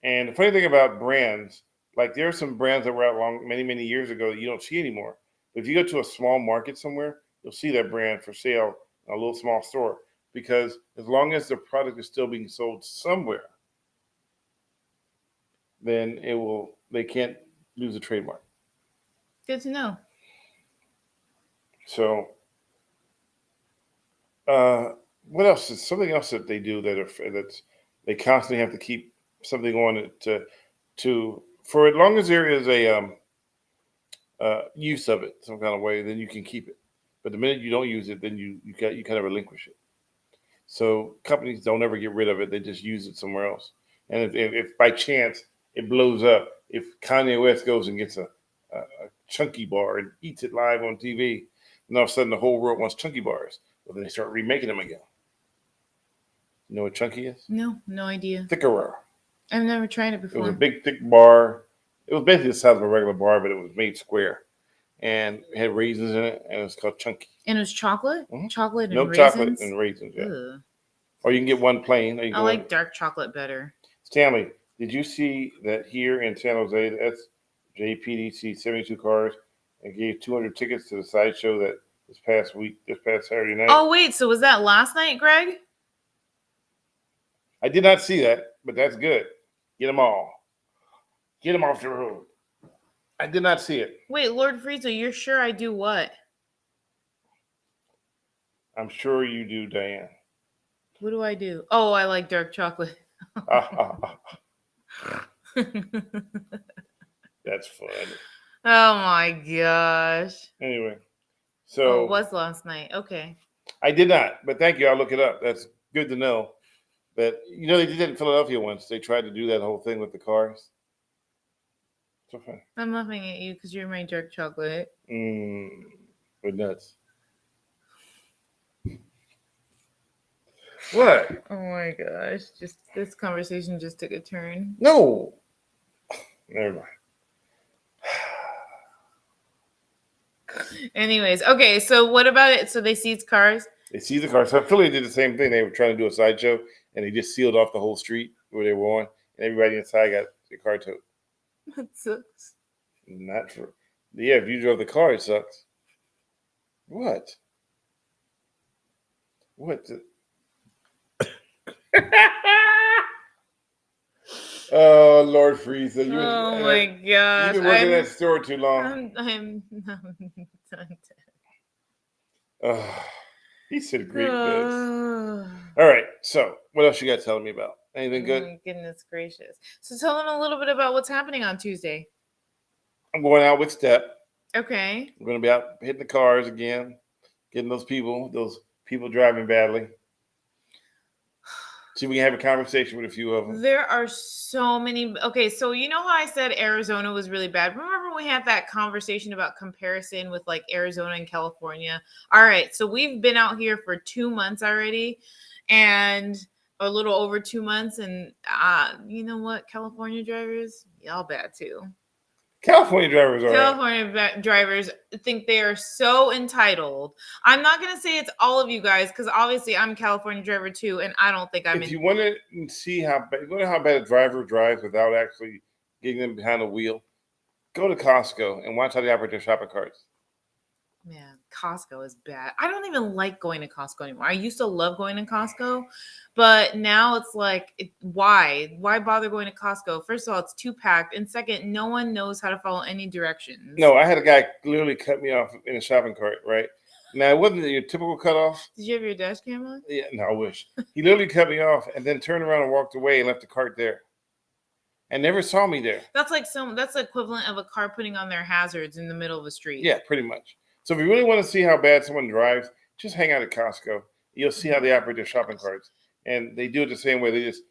And the funny thing about brands, there are some brands that were out long many, many years ago that you don't see anymore. But if you go to a small market somewhere, you'll see that brand for sale in a little small store, because as long as the product is still being sold somewhere, then they can't lose a trademark. Good to know. So, what else is something else that they do that's they constantly have to keep something on it to for as long as there is a use of it some kind of way, then you can keep it. But the minute you don't use it, then you kind of relinquish it. So companies don't ever get rid of it; they just use it somewhere else. And if by chance it blows up, if Kanye West goes and gets a chunky bar and eats it live on TV, and all of a sudden the whole world wants chunky bars, well, then they start remaking them again. You know what chunky is? No idea. Thickerer. I've never tried it before. It was a big, thick bar. It was basically the size of a regular bar, but it was made square. And it had raisins in it, and it was called chunky. And it was chocolate? Mm-hmm. Chocolate and no raisins? Chocolate and raisins, yeah. Ugh. Or you can get one plain. I like dark chocolate better. Stanley, did you see that here in San Jose, the SJPDC 72 cars and gave 200 tickets to the sideshow that this past Saturday night? Oh, wait. So was that last night, Greg? I did not see that, but that's good. Get them all. Get them off the road. I did not see it. Wait, Lord Frieza, you're sure I do what? I'm sure you do, Diane. What do I do? Oh, I like dark chocolate. That's fun. Oh my gosh. Anyway, Oh, so it was last night. Okay. I did not, but thank you. I'll look it up. That's good to know. That they did that in Philadelphia once. They tried to do that whole thing with the cars. So fun. I'm laughing at you because you're my dark chocolate. But nuts. What? Oh my gosh. Just this conversation just took a turn. No. Never mind. Anyways, okay, so what about it? So they seized cars? They seized the car. So Philly did the same thing. They were trying to do a sideshow, and they just sealed off the whole street where they were on, and everybody inside got their car towed. That sucks. Not true. Yeah, if you drove the car, it sucks. What? What? Oh, Lord Freeze. Oh my gosh. You've been working at that store too long. I'm He said great this. All right. So, what else you got telling me about? Anything good? Oh my goodness gracious. So tell them a little bit about what's happening on Tuesday. I'm going out with Step. Okay. I'm going to be out hitting the cars again, getting those people driving badly. See if we can have a conversation with a few of them. There are so many. Okay, so you know how I said Arizona was really bad? Remember we had that conversation about comparison with like Arizona and California? All right, so we've been out here for 2 months already, and a little over 2 months, and you know what? California drivers, y'all bad too. California drivers are California drivers think they are so entitled. I'm not going to say it's all of you guys because obviously I'm a California driver too, and I don't think I'm. If you want to see how bad a driver drives without actually getting them behind the wheel, go to Costco and watch how they operate their shopping carts. Man, Costco is bad. I don't even like going to Costco anymore. I used to love going to Costco, but now it's like, why? Why bother going to Costco? First of all, it's too packed. And second, no one knows how to follow any directions. No, I had a guy literally cut me off in a shopping cart, right? Now, it wasn't your typical cutoff. Did you have your dash cam on? Yeah, no, I wish. He literally cut me off and then turned around and walked away and left the cart there. And never saw me there. That's the equivalent of a car putting on their hazards in the middle of the street. Yeah, pretty much. So if you really want to see how bad someone drives, just hang out at Costco. You'll see how they operate their shopping carts. And they do it the same way. They just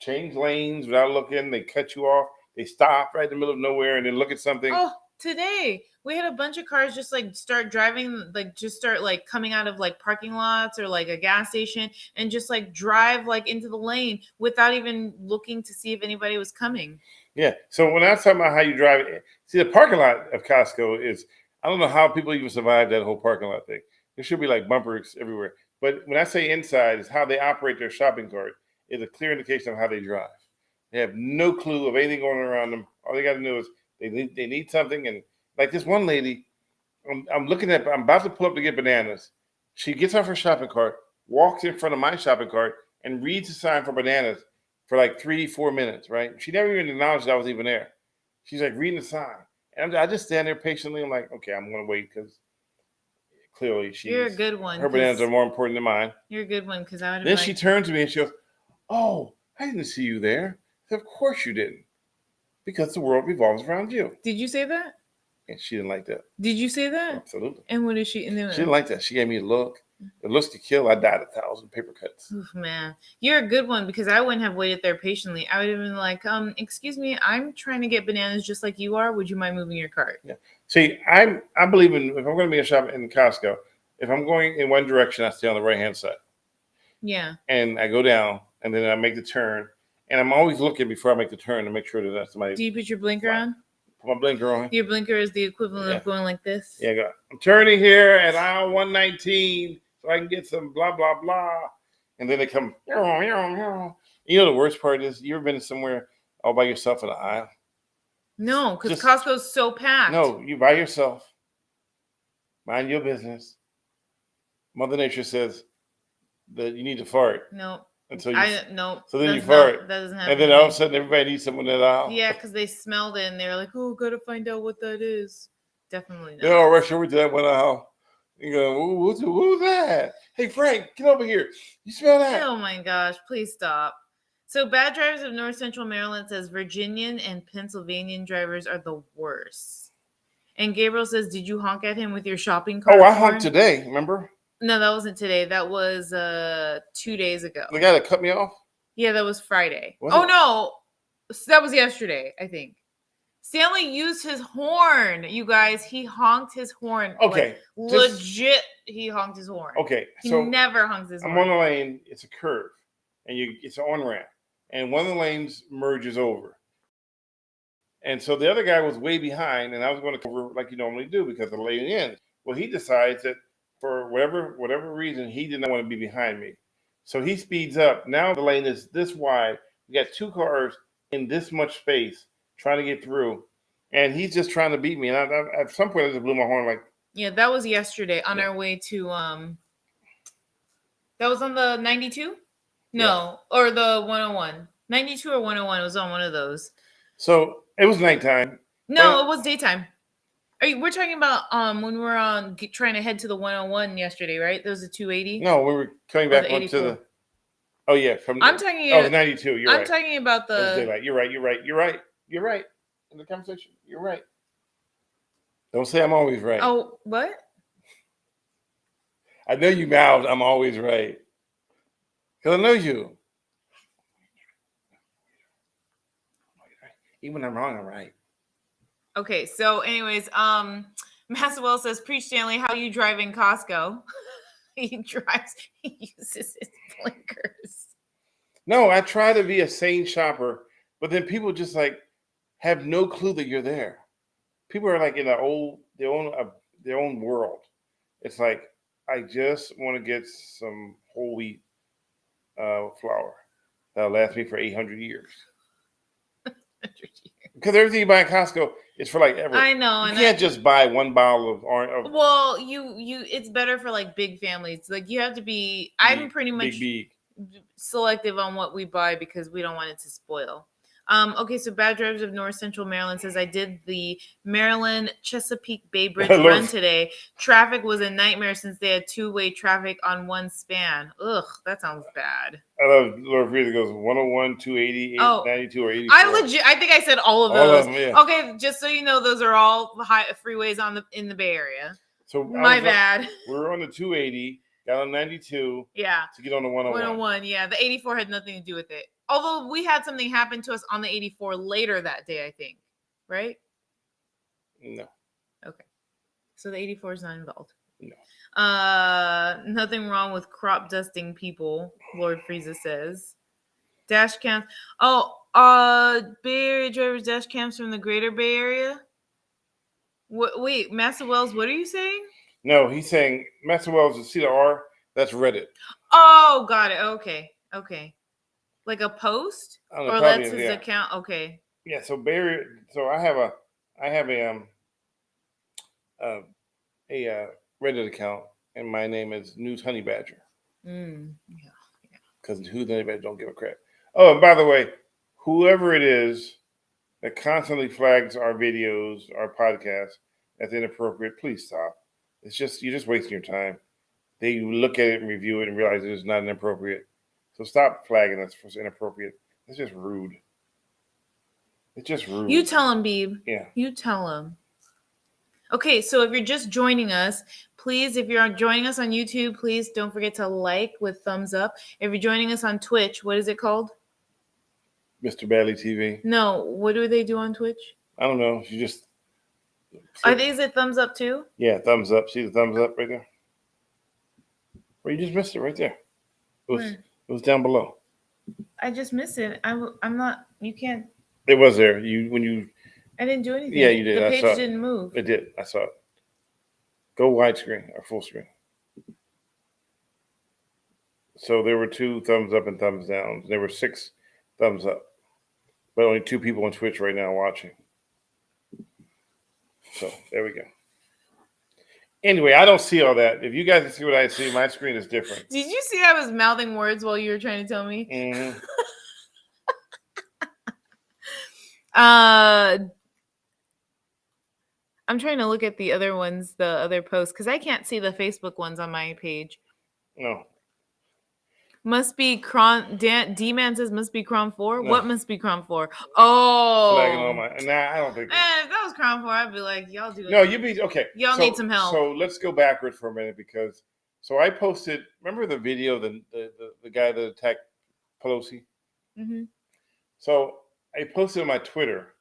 change lanes without looking. They cut you off. They stop right in the middle of nowhere and then look at something. Oh, today we had a bunch of cars just like start driving, like just start like coming out of like parking lots or like a gas station and just like drive like into the lane without even looking to see if anybody was coming. Yeah. So when I was talking about how you drive, see, the parking lot of Costco is, I don't know how people even survive that whole parking lot thing. There should be like bumpers everywhere. But when I say inside, is how they operate their shopping cart is a clear indication of how they drive. They have no clue of anything going around them. All they got to know is they need something. And like this one lady, I'm about to pull up to get bananas. She gets off her shopping cart, walks in front of my shopping cart, and reads the sign for bananas for like 3-4 minutes, right? She never even acknowledged I was even there. She's like reading the sign. And I just stand there patiently. I'm like, okay, I'm going to wait because clearly you're a good one. Her bananas are more important than mine. You're a good one because I would. Then she turned to me and she goes, "Oh, I didn't see you there." I said, "Of course you didn't, because the world revolves around you." Did you say that? And she didn't like that. Did you say that? Absolutely. And what did she? And then she didn't like that. She gave me a look. It looks to kill. I died 1,000 paper cuts. Oof, man, you're a good one because I wouldn't have waited there patiently. I would have been like, excuse me, I'm trying to get bananas just like you are. Would you mind moving your cart? Yeah. See, I believe in, if I'm going to be a shop in Costco, if I'm going in one direction, I stay on the right-hand side. Yeah. And I go down, and then I make the turn. And I'm always looking before I make the turn to make sure that that's somebody. Do you put your blinker on? Put my blinker on. Your blinker is the equivalent of going like this? Yeah, I'm turning here at aisle 119 so I can get some blah, blah, blah. And then they come, You know the worst part is, you ever been somewhere all by yourself in an aisle? No, because Costco's so packed. No, you by yourself. Mind your business. Mother Nature says that you need to fart. No. So then you fart. That doesn't happen. And then all of a sudden everybody needs someone in that aisle. Yeah, because they smelled it and they were like, oh, gotta find out what that is. Definitely not. They all rush over to that one aisle. You go, who's that? Hey, Frank, get over here. You smell that? Oh my gosh, please stop. So Bad Drivers of North Central Maryland says Virginian and Pennsylvanian drivers are the worst. And Gabriel says, did you honk at him with your shopping cart? Oh, I horn? honked today. Remember? No, that wasn't today. That was 2 days ago. The guy that cut me off? Yeah, that was Friday. Was oh it? no, that was yesterday, I think. Stanley used his horn, you guys. He honked his horn. Okay. Like, legit, he honked his horn. Okay. He So never honks his I'm horn. on a lane. It's a curve, and it's an on ramp, and one of the lanes merges over. And so the other guy was way behind, and I was going to cover like you normally do because the lane ends. Well, he decides that for whatever reason, he did not want to be behind me. So he speeds up. Now the lane is this wide. We got two cars in this much space trying to get through, and he's just trying to beat me. And at some point, I just blew my horn like. Yeah, that was yesterday on our way to that was on the 92? No, or the 101. 92 or 101 was on one of those. So it was nighttime. No, it was daytime. We're talking about when we were on trying to head to the 101 yesterday, right? There was a 280. No, we were coming back the onto 84. the. Oh yeah, I'm talking. Oh, the 92. You're right. I'm talking about It was the. daylight. You're right. In the conversation, you're right. Don't say I'm always right. Oh, what? I know you mouthed, I'm always right. Because I know you. Even when I'm wrong, I'm right. Okay, so anyways, Masswell says, preach Stanley, how you drive in Costco? He uses his blinkers. No, I try to be a sane shopper, but then people just like have no clue that you're there. People are like in their own world. It's like, I just want to get some whole wheat flour that'll last me for 800 years. Because everything you buy at Costco is for like ever. I know. You can't just buy one bottle of orange. Well, you it's better for like big families. Like you have to be. I'm pretty much big. Selective on what we buy because we don't want it to spoil. Okay, so Bad Drivers of North Central Maryland says I did the Maryland Chesapeake Bay Bridge run today. Traffic was a nightmare since they had two-way traffic on one span. Ugh, that sounds bad. I love Lord Freezer goes 101, 280, 92, or 84. I think I said all of those. All of them, yeah. Okay, just so you know, those are all high freeways in the Bay Area. So my bad. We were on the 280, got on 92. Yeah. To get on the 101. 101, yeah. The 84 had nothing to do with it. Although we had something happen to us on the 84 later that day, I think. Right? No. Okay. So the 84 is not involved. No. Nothing wrong with crop dusting people, Lord Frieza says. Dash cams. Oh, Bay Area drivers dash cams from the greater Bay Area? Wait, Master Wells, what are you saying? No, he's saying Master Wells is CR, that's Reddit. Oh, got it. Okay. Like a post? Or that's his account? Okay. Yeah, so Barry, so I have a Reddit account, and my name is News Honey Badger. Yeah. Because News Honey Badger don't give a crap. Oh, and by the way, whoever it is that constantly flags our videos, our podcasts as inappropriate, please stop. It's just you're just wasting your time. They look at it and review it and realize it is not inappropriate. So stop flagging us for inappropriate. It's just rude. It's just rude. You tell him, Beeb. Yeah. You tell him. Okay, so if you're just joining us, please, if you're joining us on YouTube, please don't forget to like with thumbs up. If you're joining us on Twitch, what is it called? Mr. Badley TV. No, what do they do on Twitch? I don't know. You just. Is it thumbs up too? Yeah, thumbs up. See the thumbs up right there? Well, you just missed it right there. It was down below. I just missed it. I'm not. You can't. It was there. I didn't do anything. Yeah, you did. The I page saw it. didn't move. It did. I saw it. Go widescreen or full screen. So there were 2 thumbs up and thumbs down. There were 6 thumbs up, but only 2 people on Twitch right now watching. So there we go. Anyway, I don't see all that. If you guys can see what I see, my screen is different. Did you see I was mouthing words while you were trying to tell me? Mm-hmm. I'm trying to look at the other ones, the other posts, because I can't see the Facebook ones on my page. No. Must be Cron. D-Man says must be Cron 4. No. What must be Cron 4? Oh. Flagging all my. Nah, I don't think. If that was Cron 4, I'd be like, y'all do it. No, you be okay. Y'all need some help. So let's go backwards for a minute because I posted. Remember the video of the guy that attacked Pelosi? Mm-hmm. So I posted on my Twitter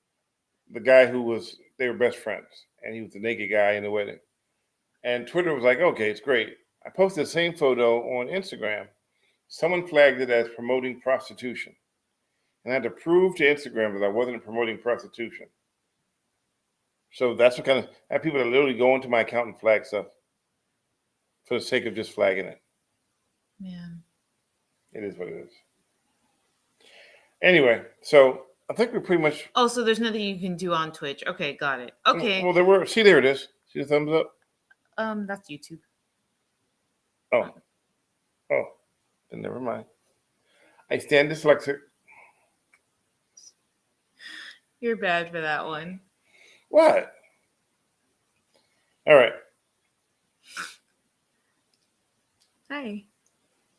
the guy they were best friends, and he was the naked guy in the wedding. And Twitter was like, okay, it's great. I posted the same photo on Instagram. Someone flagged it as promoting prostitution. And I had to prove to Instagram that I wasn't promoting prostitution. So that's what kind of, I have people that literally go into my account and flag stuff for the sake of just flagging it. Man. It is what it is. Anyway, so I think we're pretty much. Oh, so there's nothing you can do on Twitch. Okay, got it. Okay. Well, there it is. See the thumbs up? That's YouTube. Oh, then never mind. I stand dyslexic. You're bad for that one. What? All right. Hi.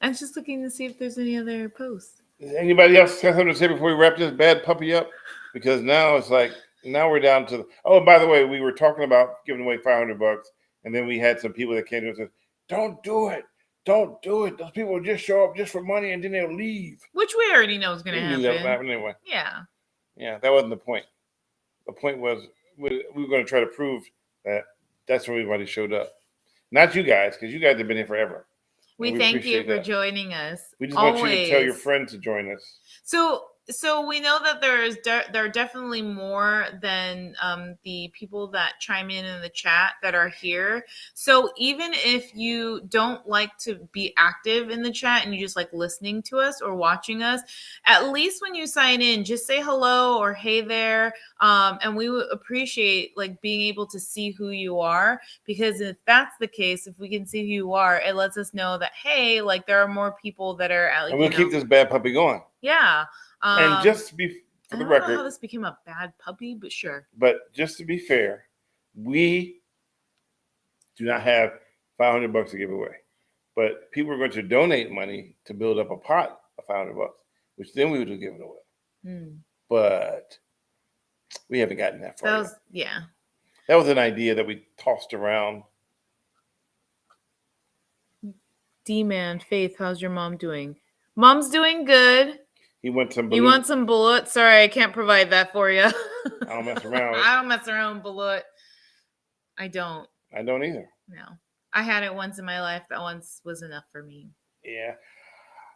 I'm just looking to see if there's any other posts. Does anybody else have something to say before we wrap this bad puppy up? Because now it's like, now we're down to. Oh, by the way, we were talking about giving away $500, and then we had some people that came to us and said, "Don't do it. Don't do it. Those people will just show up just for money and then they'll leave." Which we already know is going to happen. That would happen anyway. Yeah. Yeah, that wasn't the point. The point was we were going to try to prove that that's when everybody showed up. Not you guys, because you guys have been here forever. We thank you for joining us. We just want you to tell your friends to join us. So we know that there are definitely more than the people that chime in the chat that are here. So even if you don't like to be active in the chat and you just like listening to us or watching us, at least when you sign in, just say hello or hey there. And we would appreciate like being able to see who you are, because if that's the case, if we can see who you are, it lets us know that, hey, like there are more people that are at least. And we'll keep this bad puppy going. Yeah. And just to be for the record, I don't know how this became a bad puppy, but sure. But just to be fair, we do not have $500 to give away. But people are going to donate money to build up a pot of $500, which then we would have given away. But we haven't gotten that far. That was an idea that we tossed around. D-Man, Faith, how's your mom doing? Mom's doing good. You want some bullet? Sorry, I can't provide that for you. I don't mess around. I don't mess around with bullet. I don't. I don't either. No. I had it once in my life. That once was enough for me. Yeah.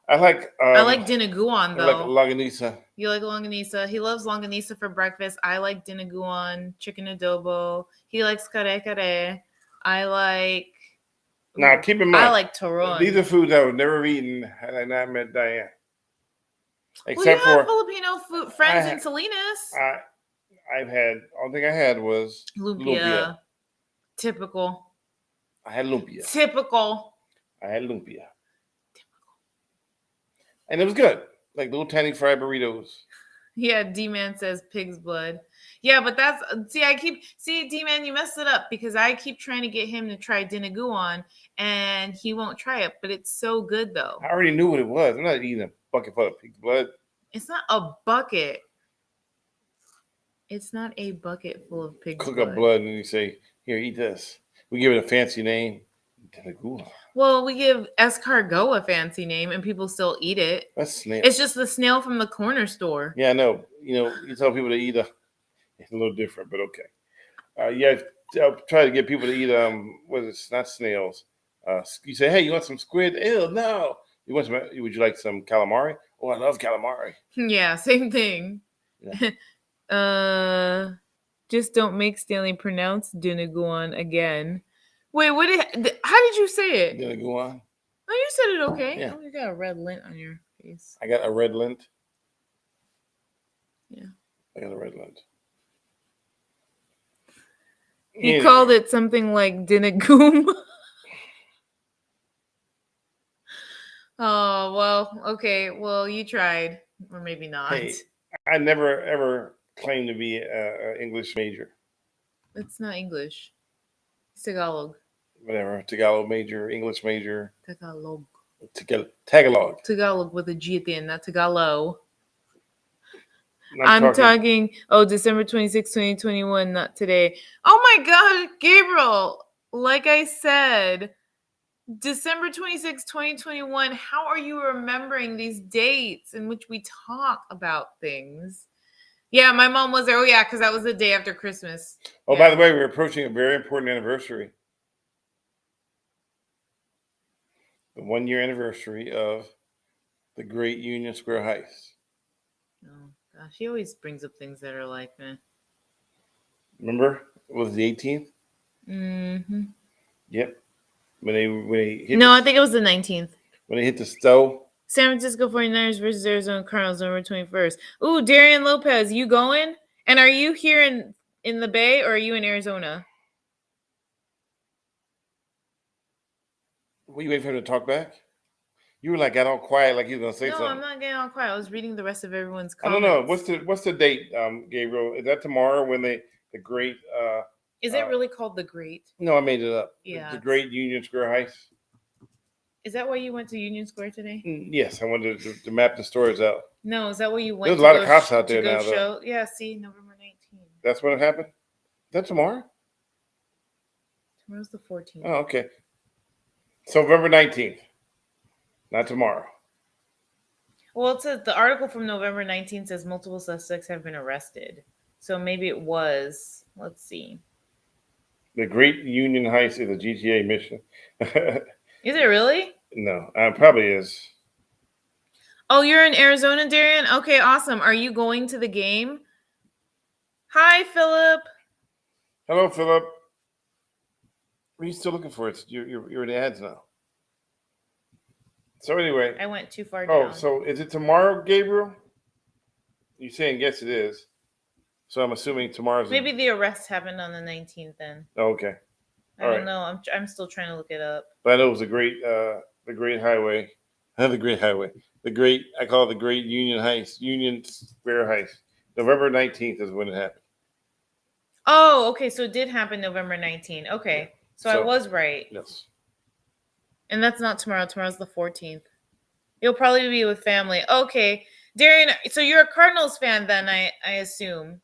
I like dinaguan, though. I like longanisa. You like longanisa? He loves longanisa for breakfast. I like dinaguan, chicken adobo. He likes kare kare. I like... Now, keep in mind, I like turon. These are foods I would never have eaten had I not met Diane. Except for Filipino food friends in Salinas. All thing I had was lumpia. Typical. I had lumpia. Typical. I had lumpia. Typical. And it was good. Like little tiny fried burritos. Yeah, D-Man says pig's blood. Yeah, but that's D-Man, you messed it up because I keep trying to get him to try dinaguan and he won't try it, but it's so good though. I already knew what it was. I'm not eating a bucket full of pig's blood. It's not a bucket. It's not a bucket full of pig's blood. Cook up blood and you say, here, eat this. We give it a fancy name. Dinaguan. Well, we give escargot a fancy name and people still eat it. That's snail. It's just the snail from the corner store. Yeah, I know. You tell people to eat it's a little different, but okay. I'll try to get people to eat not snails. You say, hey, you want some squid? Ew, no. Would you like some calamari? Oh, I love calamari. Yeah, same thing. Yeah. Just don't make Stanley pronounce dinaguan again. Wait, how did you say it? Dinaguan. Oh, you said it okay. Yeah. Oh, you got a red lint on your face. I got a red lint. Yeah. I got a red lint. He called it something like dinagoom. Oh, well, okay. Well, you tried. Or maybe not. Hey, I never, ever claimed to be an English major. It's not English. It's Tagalog. Whatever. Tagalog major, English major. Tagalog. Tagalog. Tagalog with a G at the end, not Tagalog. I'm I'm talking, December 26, 2021, not today. Oh my God, Gabriel, like I said, December 26, 2021, how are you remembering these dates in which we talk about things? Yeah, my mom was there. Oh, yeah, because that was the day after Christmas. Oh, Yeah. by the way, we're approaching a very important anniversary. The 1-year anniversary of the Great Union Square Heist. Oh, gosh, he always brings up things that are like, eh. Remember? It was the 18th? Mm-hmm. Yep. When they hit No, I think it was the 19th. when they hit the stove. San Francisco 49ers versus Arizona Cardinals, November 21st. Ooh, Darian Lopez, you going? And are you here in the Bay or are you in Arizona? Were you waiting for him to talk back? You were like got all quiet, like you were gonna say No, something. I'm not getting all quiet. I was reading the rest of everyone's I comments. don't know. What's the date, Gabriel? Is that tomorrow when the great? Is it really called the Great? No, I made it up. Yeah, The Great Union Square Heist. Is that why you went to Union Square today? Yes, I wanted to map the stories out. No, is that where you went? There's a lot of cops out there to go now, show? though. Yeah, see, November 19th. That's when it happened. Is that tomorrow? Tomorrow's the 14th. Oh, okay. So November 19th, not tomorrow. Well, it says the article from November 19th says multiple suspects have been arrested. So maybe it was. Let's see. The Great Union Heist is a GTA mission. Is it really? No, probably is. Oh, you're in Arizona, Darian? Okay, awesome. Are you going to the game? Hi, Philip. Hello, Philip. What are you still looking for? You're in the ads now. So anyway. I went too far down. Oh, so is it tomorrow, Gabriel? You're saying yes, it is. So I'm assuming tomorrow's. Maybe the arrest happened on the 19th then. Oh, okay. I don't know. I'm still trying to look it up. But I know it was the great highway. The great highway. I call it the Great Union Heist. Union Square Heist. November 19th is when it happened. Oh, okay. So it did happen November 19th. Okay. Yeah. So I was right. Yes. And that's not tomorrow. Tomorrow's the 14th. You'll probably be with family. Okay. Darian, so you're a Cardinals fan then, I assume.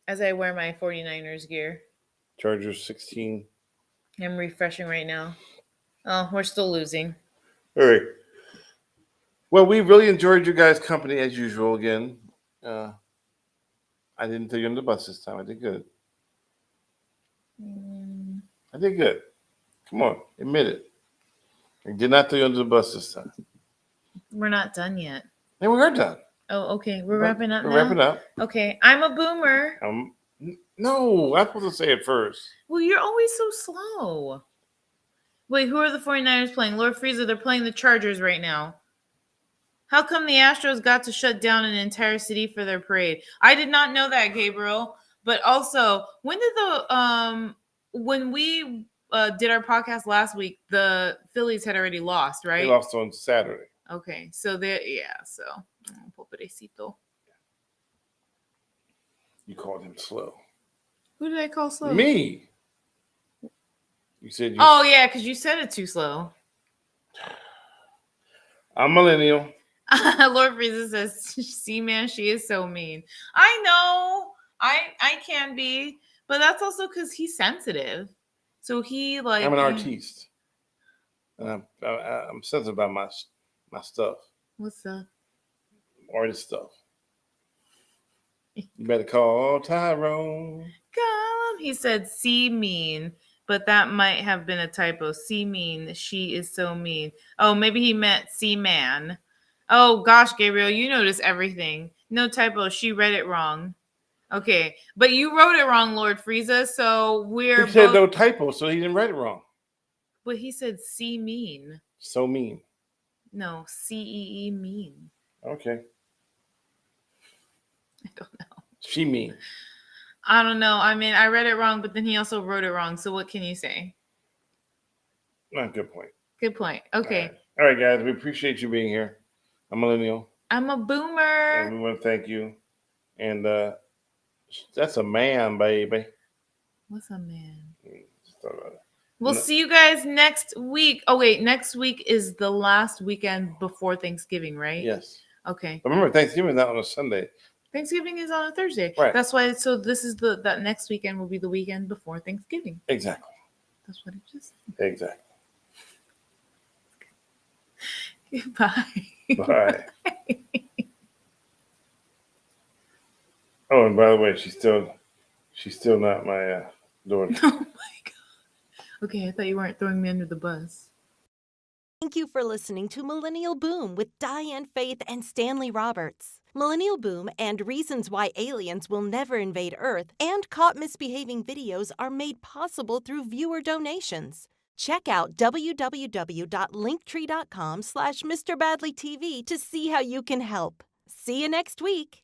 As I wear my 49ers gear. Chargers 16. I'm refreshing right now. Oh, we're still losing. All right. Well, we really enjoyed your guys' company as usual again. I didn't throw you under the bus this time. I did good. I did good. Come on, admit it. I did not throw you under the bus this time. We're not done yet. And we are done. Oh, okay. We're wrapping up now? We're wrapping up. Okay. I'm a boomer. No, I'm supposed to say it first. Well, you're always so slow. Wait, who are the 49ers playing? Lord Frieza, they're playing the Chargers right now. How come the Astros got to shut down an entire city for their parade? I did not know that, Gabriel. But also, when we did our podcast last week, the Phillies had already lost, right? They lost on Saturday. Okay, so pobrecito. You called him slow. Who did I call slow? Me. You said you. Oh yeah, because you said it too slow. I'm millennial. Lord Frieza says, "See, man, she is so mean." I know, I can be, but that's also because he's sensitive. So he like. I'm an artiste, and I'm sensitive about my stuff. What's that? Artist stuff. You better call Tyrone. Call him. He said, "See, mean." But that might have been a typo. See, mean. She is so mean. Oh, maybe he meant see, man. Oh, gosh, Gabriel, you notice everything. No typo. She read it wrong. Okay. But you wrote it wrong, Lord Frieza. So He said no typo, so he didn't write it wrong. But he said see, mean. So mean. No, C-E-E, mean. Okay. I don't know. She mean. I don't know. I mean, I read it wrong, but then he also wrote it wrong. So what can you say? Good point. Good point. Okay. All right, guys. We appreciate you being here. I'm millennial. I'm a boomer. And we want to thank you. And that's a man, baby. What's a man? We'll see you guys next week. Oh, wait. Next week is the last weekend before Thanksgiving, right? Yes. Okay. But remember, Thanksgiving is not on a Sunday. Thanksgiving is on a Thursday. Right. That's why. So this is that next weekend will be the weekend before Thanksgiving. Exactly. That's what it just Exactly. said. Bye. Bye. Oh, and by the way, she's still not my daughter. Oh my God. Okay, I thought you weren't throwing me under the bus. Thank you for listening to Millennial Boom with Diane Faith and Stanley Roberts. Millennial Boom and Reasons Why Aliens Will Never Invade Earth and Caught Misbehaving videos are made possible through viewer donations. Check out www.linktree.com/MrBadleyTV to see how you can help. See you next week.